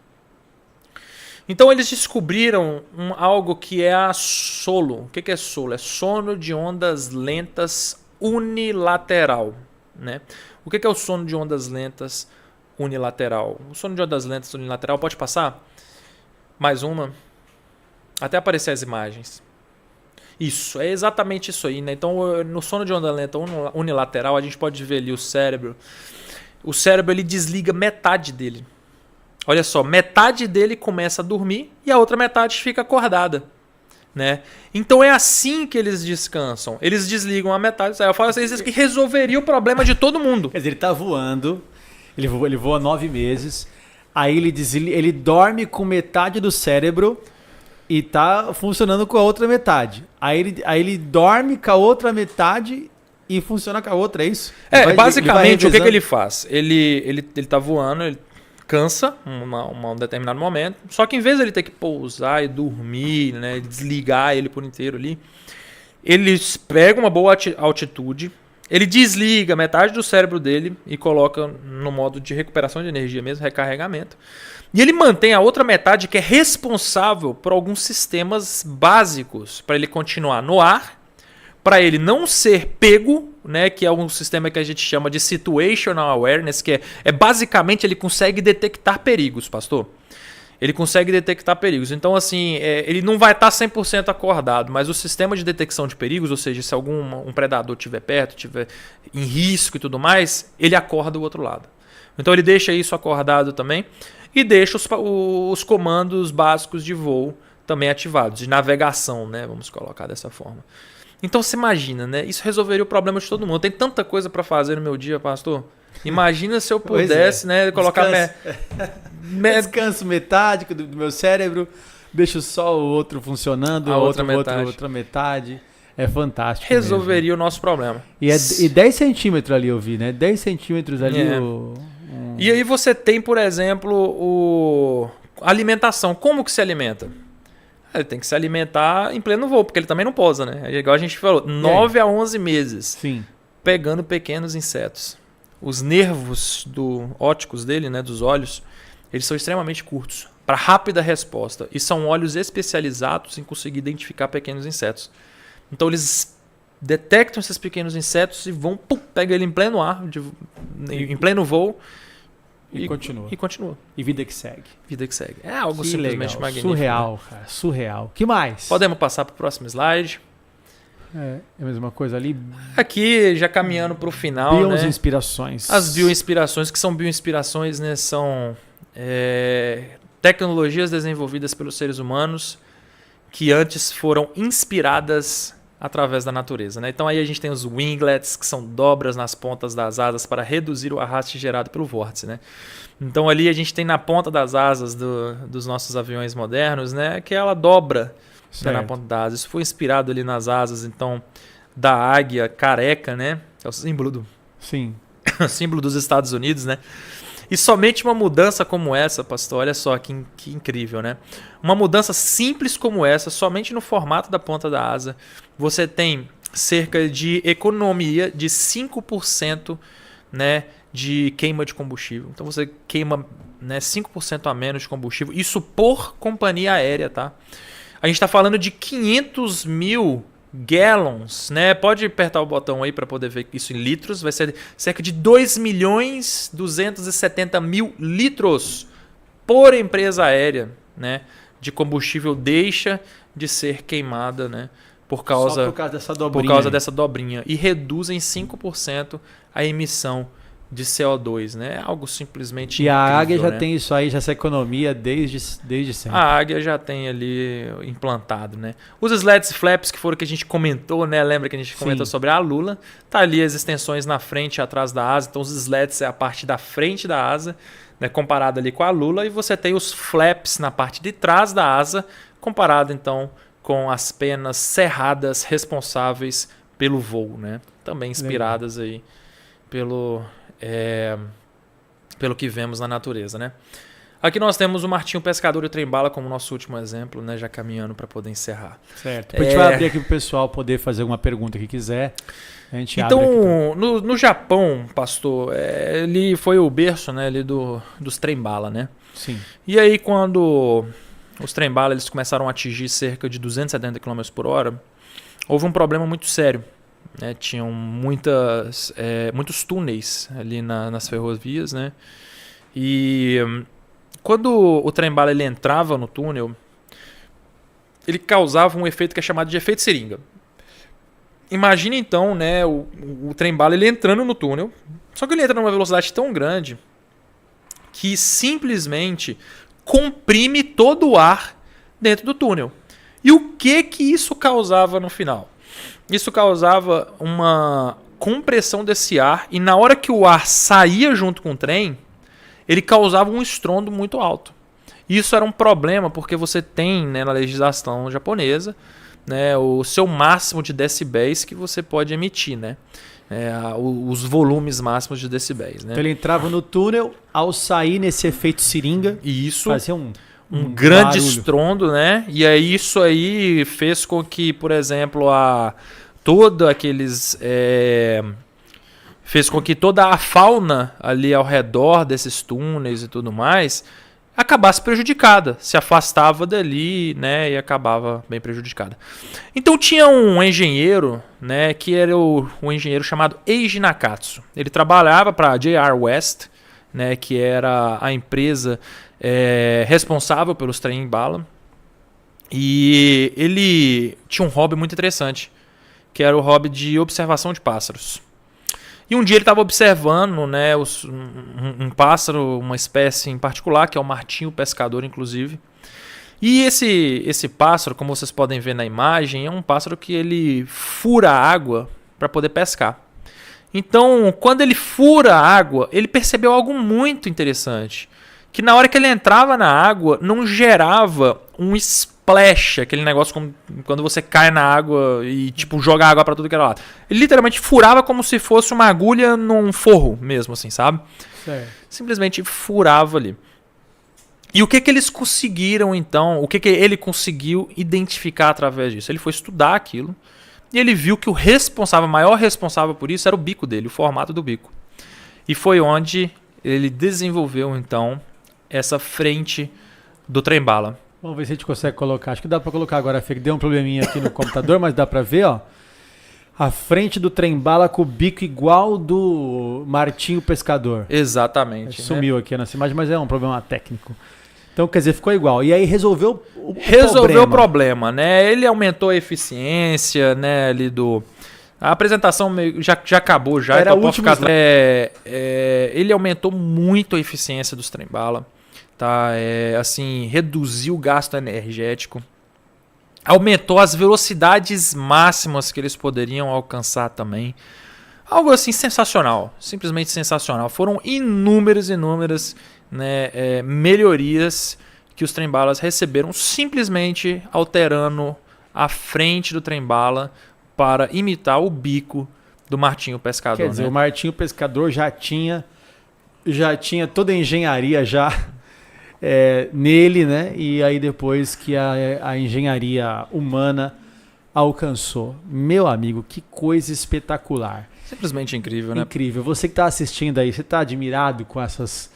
Então eles descobriram algo que é a SOLO. O que é SOLO? É sono de ondas lentas unilateral, né? O que é o sono de ondas lentas unilateral? O sono de ondas lentas unilateral, pode passar? Mais uma. Até aparecer as imagens. Isso, é exatamente isso aí, né? Então, no sono de onda lenta unilateral, a gente pode ver ali o cérebro. O cérebro, ele desliga metade dele. Olha só, metade dele começa a dormir e a outra metade fica acordada, né? Então é assim que eles descansam. Eles desligam a metade. Eu falo assim, que resolveria o problema de todo mundo. Quer dizer, ele tá voando, ele voa 9 meses, aí ele dorme com metade do cérebro e tá funcionando com a outra metade. Aí ele dorme com a outra metade e funciona com a outra, é isso? Basicamente, o que ele faz? Ele tá voando, ele cansa um determinado momento, só que em vez de ele ter que pousar e dormir, né, desligar ele por inteiro ali, eles pegam uma boa altitude, ele desliga metade do cérebro dele e coloca no modo de recuperação de energia mesmo, recarregamento. E ele mantém a outra metade que é responsável por alguns sistemas básicos para ele continuar no ar, para ele não ser pego, né, que é um sistema que a gente chama de situational awareness, que é basicamente ele consegue detectar perigos, pastor. Ele consegue detectar perigos. Então, assim, ele não vai estar 100% acordado, mas o sistema de detecção de perigos, ou seja, se um predador estiver perto, estiver em risco e tudo mais, ele acorda o outro lado. Então, ele deixa isso acordado também e deixa os comandos básicos de voo também ativados, de navegação, né? Vamos colocar dessa forma. Então você imagina, né? Isso resolveria o problema de todo mundo. Tem tanta coisa para fazer no meu dia, pastor. Imagina se eu pudesse, né, colocar descanso metade do meu cérebro, deixo só o outro funcionando, a outra metade. É fantástico. Resolveria mesmo o nosso problema. E 10 centímetros ali eu vi, né? 10 centímetros ali. E aí você tem, por exemplo, a alimentação. Como que se alimenta? Ele tem que se alimentar em pleno voo, porque ele também não pousa, né? É igual a gente falou, 9 a 11 meses. Sim. Pegando pequenos insetos. Os nervos ópticos dele, né, dos olhos, eles são extremamente curtos, para rápida resposta. E são olhos especializados em conseguir identificar pequenos insetos. Então eles detectam esses pequenos insetos e vão, pega ele em pleno ar, em pleno voo. E continua. E vida que segue. Vida que segue. É algo simplesmente magnífico. Surreal, cara. Surreal. Que mais? Podemos passar para o próximo slide. É a mesma coisa ali. Aqui, já caminhando para o final, né? Bioinspirações. As bioinspirações, que são bioinspirações, né? São tecnologias desenvolvidas pelos seres humanos que antes foram inspiradas através da natureza, né? Então aí a gente tem os winglets, que são dobras nas pontas das asas para reduzir o arraste gerado pelo vórtice, né? Então ali a gente tem na ponta das asas dos nossos aviões modernos, né? Aquela dobra na ponta da asa. Isso foi inspirado ali nas asas, então, da águia careca, né? É o símbolo símbolo dos Estados Unidos, né? E somente uma mudança como essa, pastor, olha só que incrível, né? Uma mudança simples como essa, somente no formato da ponta da asa, você tem cerca de economia de 5%, né, de queima de combustível. Então você queima, né, 5% a menos de combustível. Isso por companhia aérea, tá? A gente está falando de 500 mil gallons, né? Pode apertar o botão aí para poder ver isso em litros. Vai ser cerca de 2.270.000 litros por empresa aérea, né? De combustível deixa de ser queimada, né? Por causa dessa dobrinha. E reduz em 5% a emissão de CO2, né? Algo simplesmente incrível, a Águia já né? tem isso aí, já essa economia desde sempre. A Águia já tem ali implantado, né? Os sleds flaps, que foram que a gente comentou, né? Lembra que a gente comentou sobre a Lula? Tá ali as extensões na frente e atrás da asa. Então os sleds é a parte da frente da asa, né? Comparado ali com a Lula. E você tem os flaps na parte de trás da asa, comparado então com as penas cerradas responsáveis pelo voo, né? Também inspiradas aí pelo que vemos na natureza, né? Aqui nós temos o Martinho Pescador e o Trem-Bala como nosso último exemplo, né? Já caminhando para poder encerrar. Certo. A gente vai abrir aqui para o pessoal poder fazer alguma pergunta que quiser. A gente então, abre aqui no Japão, pastor, ele foi o berço, né, ali dos Trem-Bala, né? Sim. E aí quando os Trem-Bala eles começaram a atingir cerca de 270 km por hora, houve um problema muito sério. Né, tinham muitos túneis ali nas ferrovias, né? E quando o trem-bala ele entrava no túnel, ele causava um efeito que é chamado de efeito seringa. Imagine então, né, o trem-bala ele entrando no túnel, só que ele entra numa velocidade tão grande que simplesmente comprime todo o ar dentro do túnel. E o que isso causava no final? Isso causava uma compressão desse ar e na hora que o ar saía junto com o trem, ele causava um estrondo muito alto. Isso era um problema porque você tem, né, na legislação japonesa, né, o seu máximo de decibéis que você pode emitir, né? Os volumes máximos de decibéis. Né? Então ele entrava no túnel, ao sair nesse efeito seringa, e isso fazia um grande barulho. estrondo, né? E aí isso aí fez com que, por exemplo, fez com que toda a fauna ali ao redor desses túneis e tudo mais acabasse prejudicada, se afastava dali, né, e acabava bem prejudicada. Então tinha um engenheiro, né, que era o engenheiro chamado Eiji Nakatsu. Ele trabalhava para a JR West, né, que era a empresa responsável pelos trem-bala. E ele tinha um hobby muito interessante, que era o hobby de observação de pássaros. E um dia ele estava observando, né, um pássaro, uma espécie em particular, que é o martinho pescador, inclusive. E esse pássaro, como vocês podem ver na imagem, é um pássaro que ele fura a água para poder pescar. Então, quando ele fura a água, ele percebeu algo muito interessante. Que na hora que ele entrava na água, não gerava um splash, aquele negócio como quando você cai na água e tipo joga água para tudo que era lado. Ele literalmente furava como se fosse uma agulha num forro mesmo, assim, sabe? Certo. Simplesmente furava ali. E o que eles conseguiram então? O que ele conseguiu identificar através disso? Ele foi estudar aquilo e ele viu que o maior responsável por isso era o bico dele, o formato do bico. E foi onde ele desenvolveu então essa frente do trem-bala. Vamos ver se a gente consegue colocar. Acho que dá para colocar agora, Fê, que deu um probleminha aqui no computador, mas dá para ver, ó. A frente do trem-bala com o bico igual do Martinho Pescador. Exatamente. Sumiu aqui nessa imagem, mas é um problema técnico. Então, quer dizer, ficou igual. E aí resolveu o problema, né? Ele aumentou a eficiência, né, ali do... A apresentação já acabou já. Era então o último ele aumentou muito a eficiência dos trem-bala. Tá? Assim, reduziu o gasto energético. Aumentou as velocidades máximas que eles poderiam alcançar também. Algo assim sensacional. Simplesmente sensacional. Foram inúmeras, né, melhorias que os trem-balas receberam simplesmente alterando a frente do trem-bala para imitar o bico do Martinho Pescador. Quer dizer, né? O Martinho Pescador já tinha toda a engenharia já nele, né? E aí depois que a engenharia humana alcançou. Meu amigo, que coisa espetacular. Simplesmente incrível, né? Incrível. Você que está assistindo aí, você está admirado com essa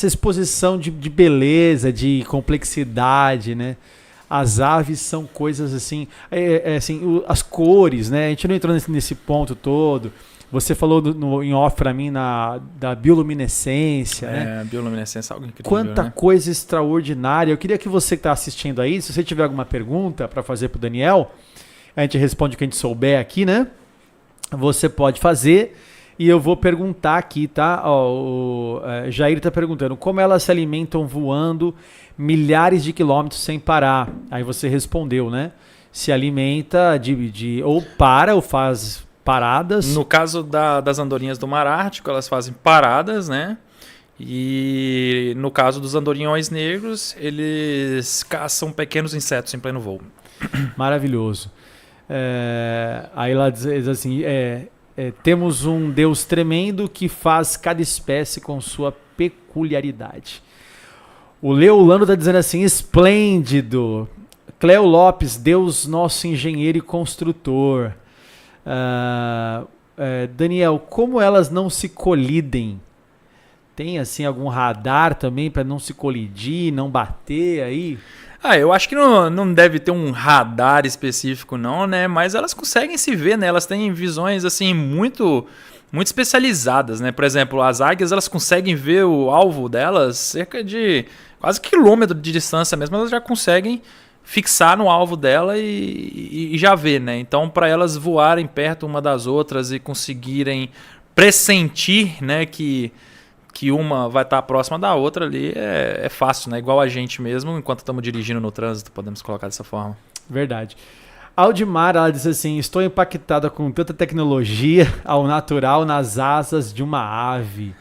exposição de beleza, de complexidade, né? As aves são coisas assim, as cores, né? A gente não entrou nesse ponto todo. Você falou em off para mim da bioluminescência, né? Bioluminescência é algo incrível. Quanta né? coisa extraordinária. Eu queria que você que está assistindo aí, se você tiver alguma pergunta para fazer para o Daniel, a gente responde o que a gente souber aqui, né? Você pode fazer e eu vou perguntar aqui, tá? O Jair está perguntando como elas se alimentam voando milhares de quilômetros sem parar. Aí você respondeu, né? Se alimenta ou para ou faz paradas. No caso das andorinhas do Mar Ártico, elas fazem paradas, né? E no caso dos andorinhões negros, eles caçam pequenos insetos em pleno voo. Maravilhoso. Aí ela diz assim, temos um Deus tremendo que faz cada espécie com sua peculiaridade. O Leolano está dizendo assim, esplêndido. Cleo Lopes, Deus nosso engenheiro e construtor. Daniel, como elas não se colidem? Tem assim algum radar também para não se colidir, não bater aí? Eu acho que não deve ter um radar específico não, né? Mas elas conseguem se ver, né? Elas têm visões assim muito especializadas, né? Por exemplo, as águias elas conseguem ver o alvo delas cerca de quase quilômetro de distância mesmo, elas já conseguem fixar no alvo dela e já ver, né? Então, para elas voarem perto uma das outras e conseguirem pressentir, né, que uma vai estar próxima da outra ali é fácil, né? Igual a gente mesmo, enquanto estamos dirigindo no trânsito, podemos colocar dessa forma. Verdade. Aldimar, ela diz assim, estou impactada com tanta tecnologia ao natural nas asas de uma ave.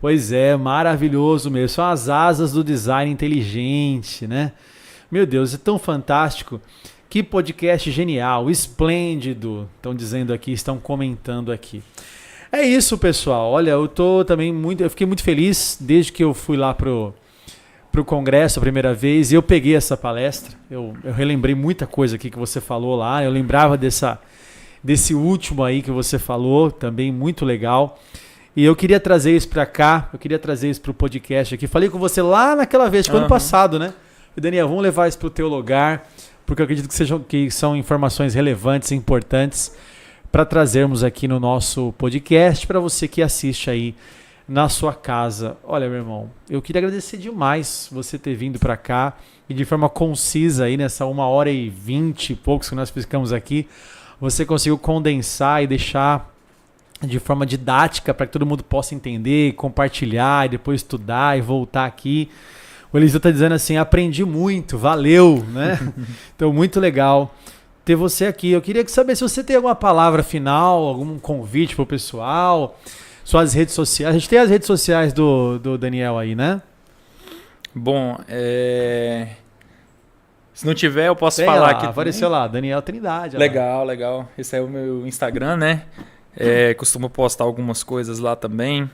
Pois é, maravilhoso mesmo. São as asas do design inteligente, né? Meu Deus, é tão fantástico. Que podcast genial, esplêndido. Estão dizendo aqui, estão comentando aqui. É isso, pessoal. Olha, eu fiquei muito feliz desde que eu fui lá pro congresso a primeira vez e eu peguei essa palestra. Eu relembrei muita coisa aqui que você falou lá. Eu lembrava desse último aí que você falou, também muito legal. E eu queria trazer isso para cá, eu queria trazer isso para o podcast aqui. Falei com você lá naquela vez, ano passado, né? E Daniel, vamos levar isso para o teu lugar, porque eu acredito que são informações relevantes e importantes para trazermos aqui no nosso podcast para você que assiste aí na sua casa. Olha, meu irmão, eu queria agradecer demais você ter vindo para cá e de forma concisa aí nessa 1h20 e poucos que nós ficamos aqui, você conseguiu condensar e deixar de forma didática para que todo mundo possa entender, compartilhar e depois estudar e voltar aqui. O Eliseu tá dizendo assim, aprendi muito, valeu, né? Então, muito legal ter você aqui. Eu queria saber se você tem alguma palavra final, algum convite pro pessoal, suas redes sociais. A gente tem as redes sociais do Daniel aí, né? Bom, se não tiver, eu posso Tem falar lá, aqui. apareceu lá, Daniel Trindade. Legal, legal. Esse é o meu Instagram, né? Costumo postar algumas coisas lá também.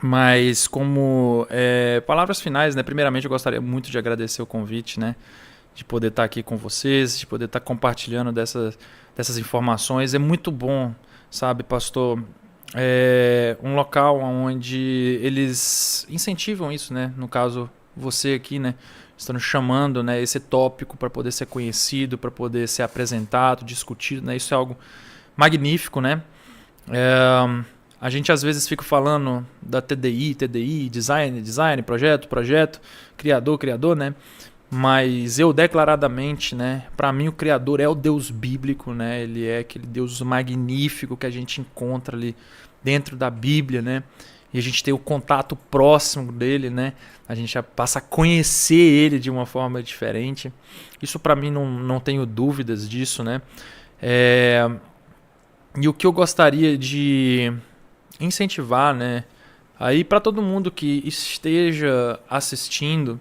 Mas como palavras finais, né? Primeiramente, eu gostaria muito de agradecer o convite, né? De poder estar aqui com vocês, de poder estar compartilhando dessas informações. É muito bom, sabe, pastor? Um local onde eles incentivam isso, né? No caso, você aqui, né? Estão chamando, né, esse tópico para poder ser conhecido, para poder ser apresentado, discutido, né? Isso é algo magnífico, né? A gente às vezes fica falando da TDI, design, projeto, criador, né? Mas eu declaradamente, né, para mim o Criador é o Deus bíblico, né? Ele é aquele Deus magnífico que a gente encontra ali dentro da Bíblia, né? E a gente tem o contato próximo dele, né? A gente já passa a conhecer ele de uma forma diferente. Isso para mim não tenho dúvidas disso, né? E o que eu gostaria de incentivar, né? Aí para todo mundo que esteja assistindo,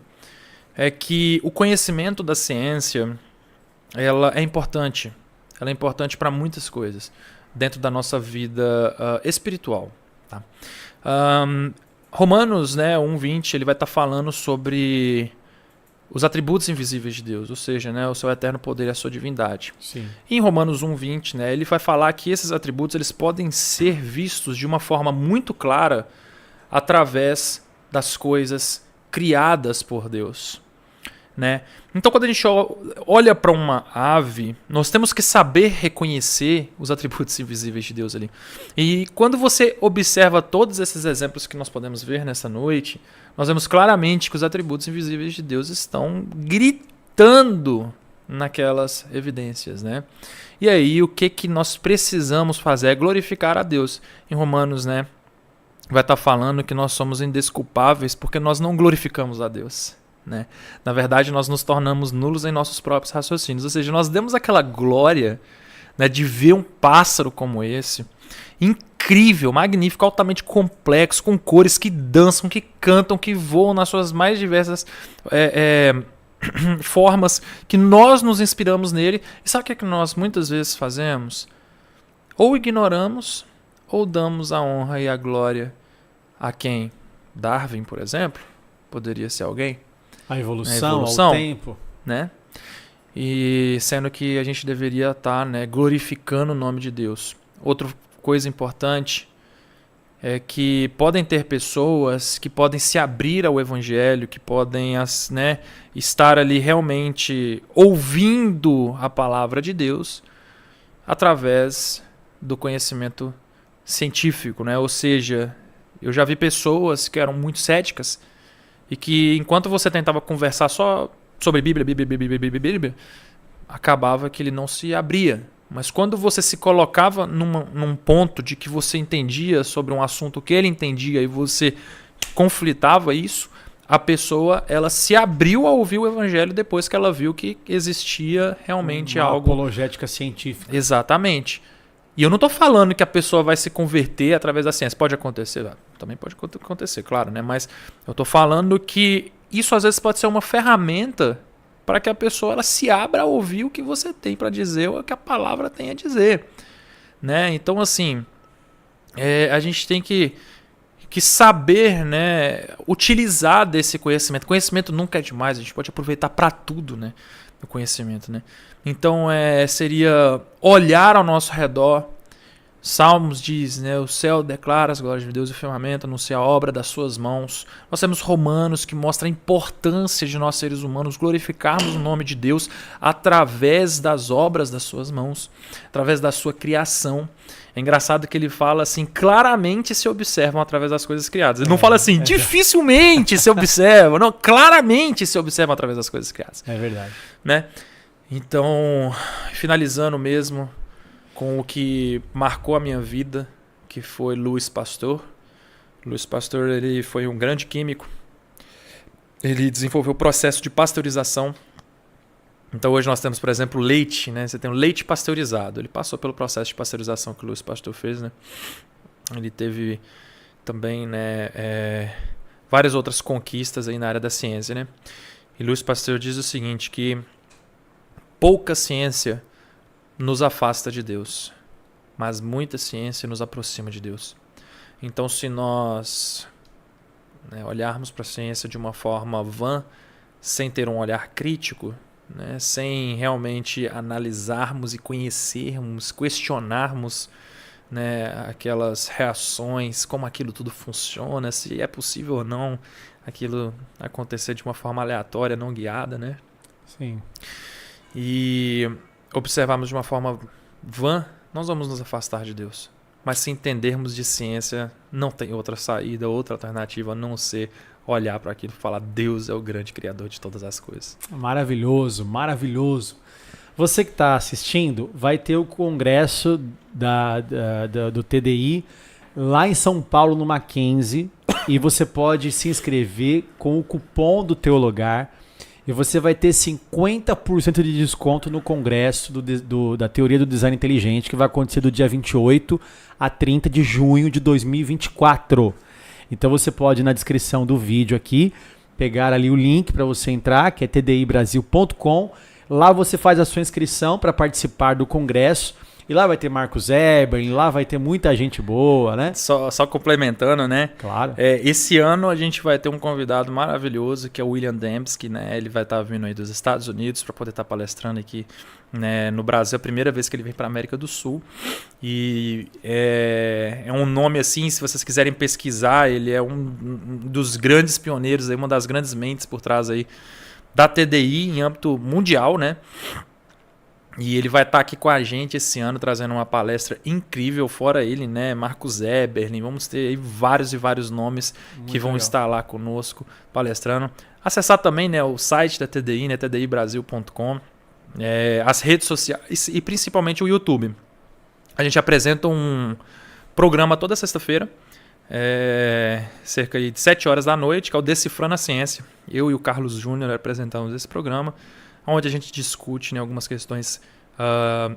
é que o conhecimento da ciência, ela é importante. Ela é importante para muitas coisas dentro da nossa vida espiritual, tá? Romanos, né, 1:20, ele vai estar falando sobre os atributos invisíveis de Deus, ou seja, né, o seu eterno poder e a sua divindade. Sim. E em Romanos 1:20, né, ele vai falar que esses atributos eles podem ser vistos de uma forma muito clara através das coisas criadas por Deus, né? Então, quando a gente olha para uma ave, nós temos que saber reconhecer os atributos invisíveis de Deus ali. E quando você observa todos esses exemplos que nós podemos ver nessa noite, nós vemos claramente que os atributos invisíveis de Deus estão gritando naquelas evidências, né? E aí, o que nós precisamos fazer é glorificar a Deus. Em Romanos, né, vai estar falando que nós somos indesculpáveis porque nós não glorificamos a Deus, né? Na verdade, nós nos tornamos nulos em nossos próprios raciocínios. Ou seja, nós demos aquela glória, né, de ver um pássaro como esse, incrível, magnífico, altamente complexo, com cores que dançam, que cantam, que voam nas suas mais diversas formas, que nós nos inspiramos nele. E sabe o que nós muitas vezes fazemos? Ou ignoramos, ou damos a honra e a glória a quem? Darwin, por exemplo, poderia ser alguém. A evolução, ao tempo, né? E sendo que a gente deveria estar, né, glorificando o nome de Deus. Outra coisa importante é que podem ter pessoas que podem se abrir ao evangelho, que podem, né, estar ali realmente ouvindo a palavra de Deus através do conhecimento científico, né? Ou seja, eu já vi pessoas que eram muito céticas e que enquanto você tentava conversar só sobre Bíblia, acabava que ele não se abria. Mas quando você se colocava num ponto de que você entendia sobre um assunto que ele entendia e você conflitava isso, a pessoa ela se abriu a ouvir o evangelho depois que ela viu que existia realmente algo... apologética científica. Exatamente. E eu não estou falando que a pessoa vai se converter através da ciência. Pode acontecer? Também pode acontecer, claro, né? Mas eu estou falando que isso às vezes pode ser uma ferramenta para que a pessoa ela se abra a ouvir o que você tem para dizer ou o que a palavra tem a dizer, né? Então, assim, a gente tem que saber, né, utilizar desse conhecimento. Conhecimento nunca é demais, a gente pode aproveitar para tudo, né? O conhecimento, né? Então, seria olhar ao nosso redor. Salmos diz, né, o céu declara as glórias de Deus e o firmamento anuncia a obra das suas mãos. Nós temos Romanos que mostra a importância de nós seres humanos glorificarmos o nome de Deus através das obras das suas mãos, através da sua criação. É engraçado que ele fala assim, claramente se observam através das coisas criadas. Ele não fala assim, dificilmente se observam, não, claramente se observam através das coisas criadas. É verdade. Né? Então, finalizando mesmo com o que marcou a minha vida, que foi Louis Pasteur. Louis Pasteur ele foi um grande químico ele desenvolveu o processo de pasteurização. Então hoje nós temos, por exemplo, leite, né? Você tem o leite pasteurizado. Ele passou pelo processo de pasteurização que o Louis Pasteur fez, né? Ele teve também, né, várias outras conquistas aí na área da ciência, né? E Louis Pasteur diz o seguinte, que pouca ciência nos afasta de Deus, mas muita ciência nos aproxima de Deus. Então, se nós, né, olharmos para a ciência de uma forma vã, sem ter um olhar crítico, né, sem realmente analisarmos e conhecermos, questionarmos, né, aquelas reações, como aquilo tudo funciona, se é possível ou não aquilo acontecer de uma forma aleatória, não guiada, né? Sim. E observarmos de uma forma vã, nós vamos nos afastar de Deus. Mas se entendermos de ciência, não tem outra saída, outra alternativa a não ser olhar para aquilo e falar: Deus é o grande criador de todas as coisas. Maravilhoso, maravilhoso. Você que está assistindo, vai ter o congresso do TDI lá em São Paulo, no Mackenzie, e você pode se inscrever com o cupom do Teologar e você vai ter 50% de desconto no congresso da Teoria do Design Inteligente, que vai acontecer do dia 28 a 30 de junho de 2024. Então você pode, na descrição do vídeo aqui, pegar ali o link para você entrar, que é tdibrasil.com. Lá você faz a sua inscrição para participar do congresso. E lá vai ter Marcos Eberlin, lá vai ter muita gente boa, né? Só complementando, né? Claro. Esse ano a gente vai ter um convidado maravilhoso, que é o William Dembski, né? Ele vai estar vindo aí dos Estados Unidos para poder estar palestrando aqui, né, no Brasil. É a primeira vez que ele vem para a América do Sul. E é um nome assim, se vocês quiserem pesquisar, ele é um dos grandes pioneiros, aí, uma das grandes mentes por trás aí da TDI em âmbito mundial, né? E ele vai estar aqui com a gente esse ano, trazendo uma palestra incrível. Fora ele, né, Marcos Eberlin, vamos ter aí vários e vários nomes muito que vão legal. Estar lá conosco palestrando. Acessar também, né, o site da TDI, né, tdibrasil.com, as redes sociais e principalmente o YouTube. A gente apresenta um programa toda sexta-feira, cerca de 7 horas da noite, que é o Decifrando a Ciência. Eu e o Carlos Júnior apresentamos esse programa, onde a gente discute, né, algumas questões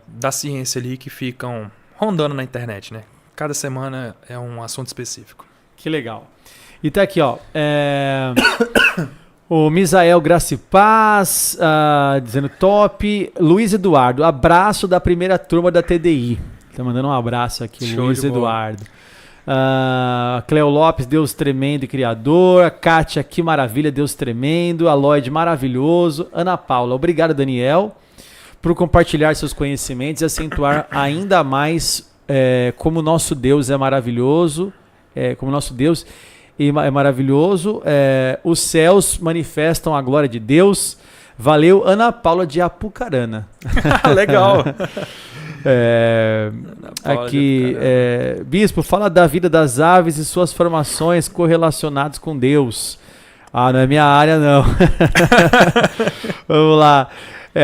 da ciência ali que ficam rondando na internet, né? Cada semana é um assunto específico. Que legal. E tá aqui, ó. O Misael Graça e Paz, dizendo top. Luiz Eduardo, abraço da primeira turma da TDI. Tá mandando um abraço aqui, show, Luiz Eduardo. Cleo Lopes, Deus tremendo e criador. A Kátia, que maravilha, Deus tremendo. A Lloyd, maravilhoso. Ana Paula, obrigado, Daniel, por compartilhar seus conhecimentos e acentuar ainda mais como nosso Deus é maravilhoso. Como nosso Deus é maravilhoso. Os céus manifestam a glória de Deus. Valeu, Ana Paula de Apucarana. Legal. Aqui, Bispo, fala da vida das aves e suas formações correlacionadas com Deus. Não é minha área, não. Vamos lá.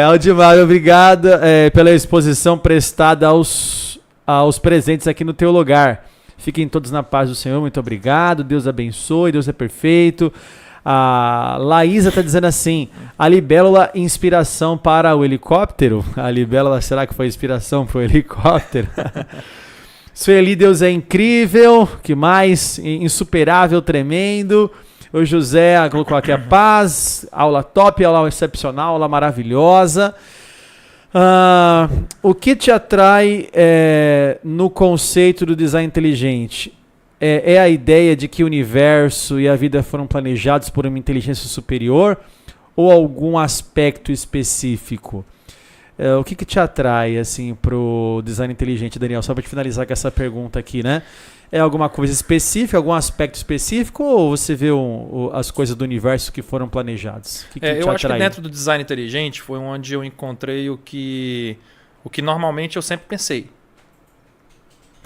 Aldimar, obrigado pela exposição prestada aos presentes aqui no teu lugar. Fiquem todos na paz do Senhor, muito obrigado. Deus abençoe, Deus é perfeito. A Laísa está dizendo assim: a libélula, inspiração para o helicóptero? A libélula, será que foi inspiração para o helicóptero? Sueli, Deus é incrível. Que mais? Insuperável, tremendo. O José colocou aqui a paz. Aula top, aula excepcional, aula maravilhosa. O que te atrai no conceito do design inteligente? É a ideia de que o universo e a vida foram planejados por uma inteligência superior ou algum aspecto específico? O que te atrai assim, para o design inteligente, Daniel? Só para te finalizar com essa pergunta aqui, né? É alguma coisa específica, algum aspecto específico, ou você vê as coisas do universo que foram planejadas? Eu acho que dentro do design inteligente foi onde eu encontrei o que normalmente eu sempre pensei,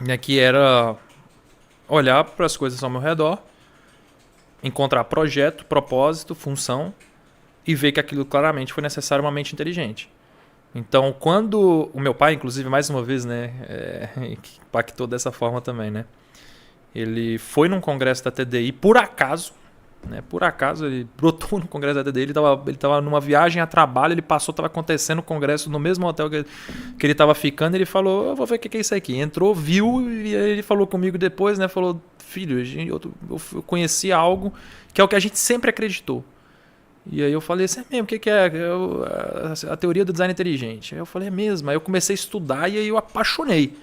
né, que era olhar para as coisas ao meu redor, encontrar projeto, propósito, função e ver que aquilo claramente foi necessário uma mente inteligente. Então, quando o meu pai, inclusive, mais uma vez, né, impactou dessa forma também, né? Ele foi num congresso da TDI, por acaso, né? Por acaso ele brotou no congresso dele, ele tava numa viagem a trabalho, ele passou, estava acontecendo o congresso no mesmo hotel que ele estava ficando, ele falou, eu vou ver o que é isso aqui. Entrou, viu, e ele falou comigo depois, né? Falou, filho, eu conheci algo que é o que a gente sempre acreditou. E aí eu falei assim, mesmo, o que é a teoria do design inteligente? Aí eu falei, é mesmo. Aí eu comecei a estudar e aí eu apaixonei.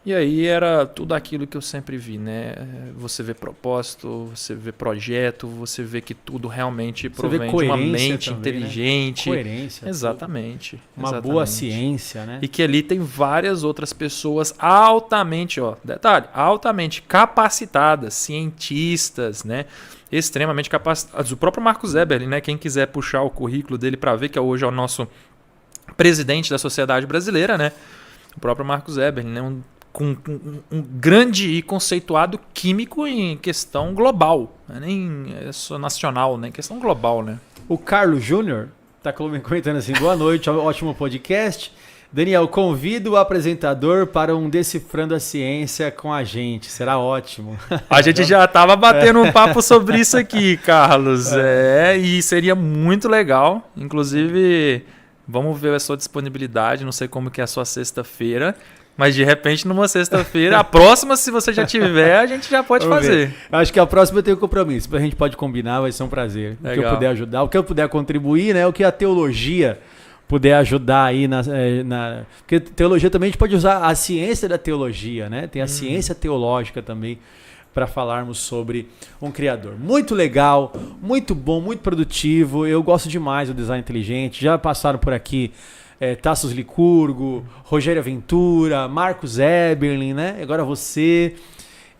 E aí era tudo aquilo que eu sempre vi, né? Você vê propósito, você vê projeto, você vê que tudo realmente provém de uma mente também, inteligente. Né? Coerência. Exatamente. Uma boa ciência, né? E que ali tem várias outras pessoas altamente, detalhe, altamente capacitadas, cientistas, né? Extremamente capacitados. O próprio Marcos Eberlin, né? Quem quiser puxar o currículo dele para ver, que hoje é o nosso presidente da Sociedade Brasileira, né? O próprio Marcos Eberlin, né? Com um grande e conceituado químico em questão global, né? Nem só nacional, né? Em questão global, né? O Carlos Júnior está comentando assim, boa noite, ótimo podcast. Daniel, convido o apresentador para um Decifrando a Ciência com a gente, será ótimo. A gente já estava batendo um papo sobre isso aqui, Carlos, e seria muito legal, inclusive vamos ver a sua disponibilidade, não sei como que é a sua sexta-feira, mas de repente numa sexta-feira, a próxima se você já tiver, a gente já pode fazer. Acho que a próxima eu tenho compromisso, a gente pode combinar, vai ser um prazer. Legal. O que eu puder ajudar, o que eu puder contribuir, né? O que a teologia puder ajudar aí porque teologia também a gente pode usar a ciência da teologia, né? Tem a ciência teológica também para falarmos sobre um criador. Muito legal, muito bom, muito produtivo. Eu gosto demais do design inteligente. Já passaram por aqui Tassos Licurgo, Rogério Ventura, Marcos Eberlin, né? Agora você.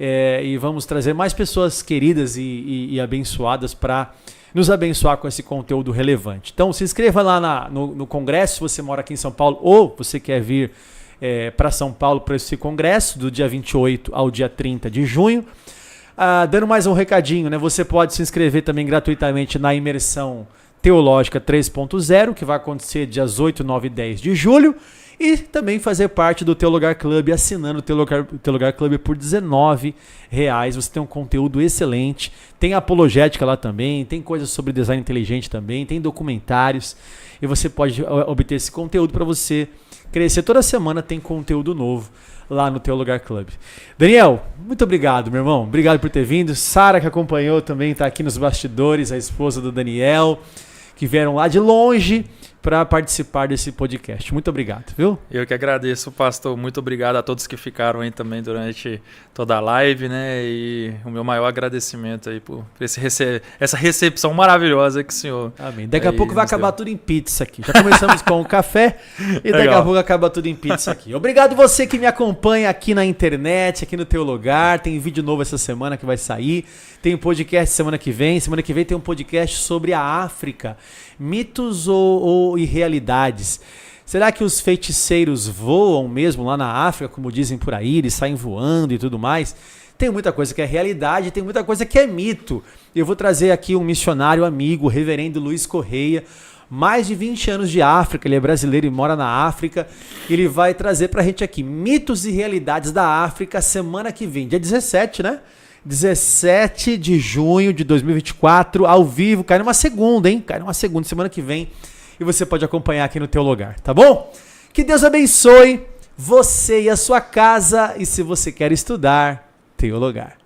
E vamos trazer mais pessoas queridas e abençoadas para nos abençoar com esse conteúdo relevante. Então se inscreva lá no congresso, se você mora aqui em São Paulo ou você quer vir para São Paulo para esse congresso do dia 28 ao dia 30 de junho. Dando mais um recadinho, né? Você pode se inscrever também gratuitamente na imersão Teológica 3.0, que vai acontecer dias 8, 9 e 10 de julho. E também fazer parte do Teu Lugar Club, assinando o Teu Lugar Club por R$19. Você tem um conteúdo excelente. Tem apologética lá também, tem coisas sobre design inteligente também, tem documentários. E você pode obter esse conteúdo para você crescer. Toda semana tem conteúdo novo lá no Teu Lugar Club. Daniel, muito obrigado, meu irmão. Obrigado por ter vindo. Sara, que acompanhou também, está aqui nos bastidores, a esposa do Daniel, que vieram lá de longe para participar desse podcast. Muito obrigado, viu? Eu que agradeço, pastor. Muito obrigado a todos que ficaram aí também durante toda a live, né? E o meu maior agradecimento aí por essa recepção maravilhosa que o senhor... Amém. Daqui a pouco vai acabar tudo em pizza aqui. Já começamos com o café e daqui a pouco acaba tudo em pizza aqui. Obrigado você que me acompanha aqui na internet, aqui no Teu Lugar. Tem vídeo novo essa semana que vai sair. Tem um podcast semana que vem. Semana que vem tem um podcast sobre a África. Mitos e realidades. Será que os feiticeiros voam mesmo lá na África, como dizem por aí, eles saem voando e tudo mais? Tem muita coisa que é realidade, tem muita coisa que é mito. Eu vou trazer aqui um missionário amigo, o reverendo Luiz Correia, mais de 20 anos de África, ele é brasileiro e mora na África. Ele vai trazer pra gente aqui mitos e realidades da África semana que vem, dia 17, né? 17 de junho de 2024, ao vivo, cai numa segunda, hein? Cai numa segunda, semana que vem. E você pode acompanhar aqui no Teu Lugar, tá bom? Que Deus abençoe você e a sua casa. E se você quer estudar, Teu Lugar.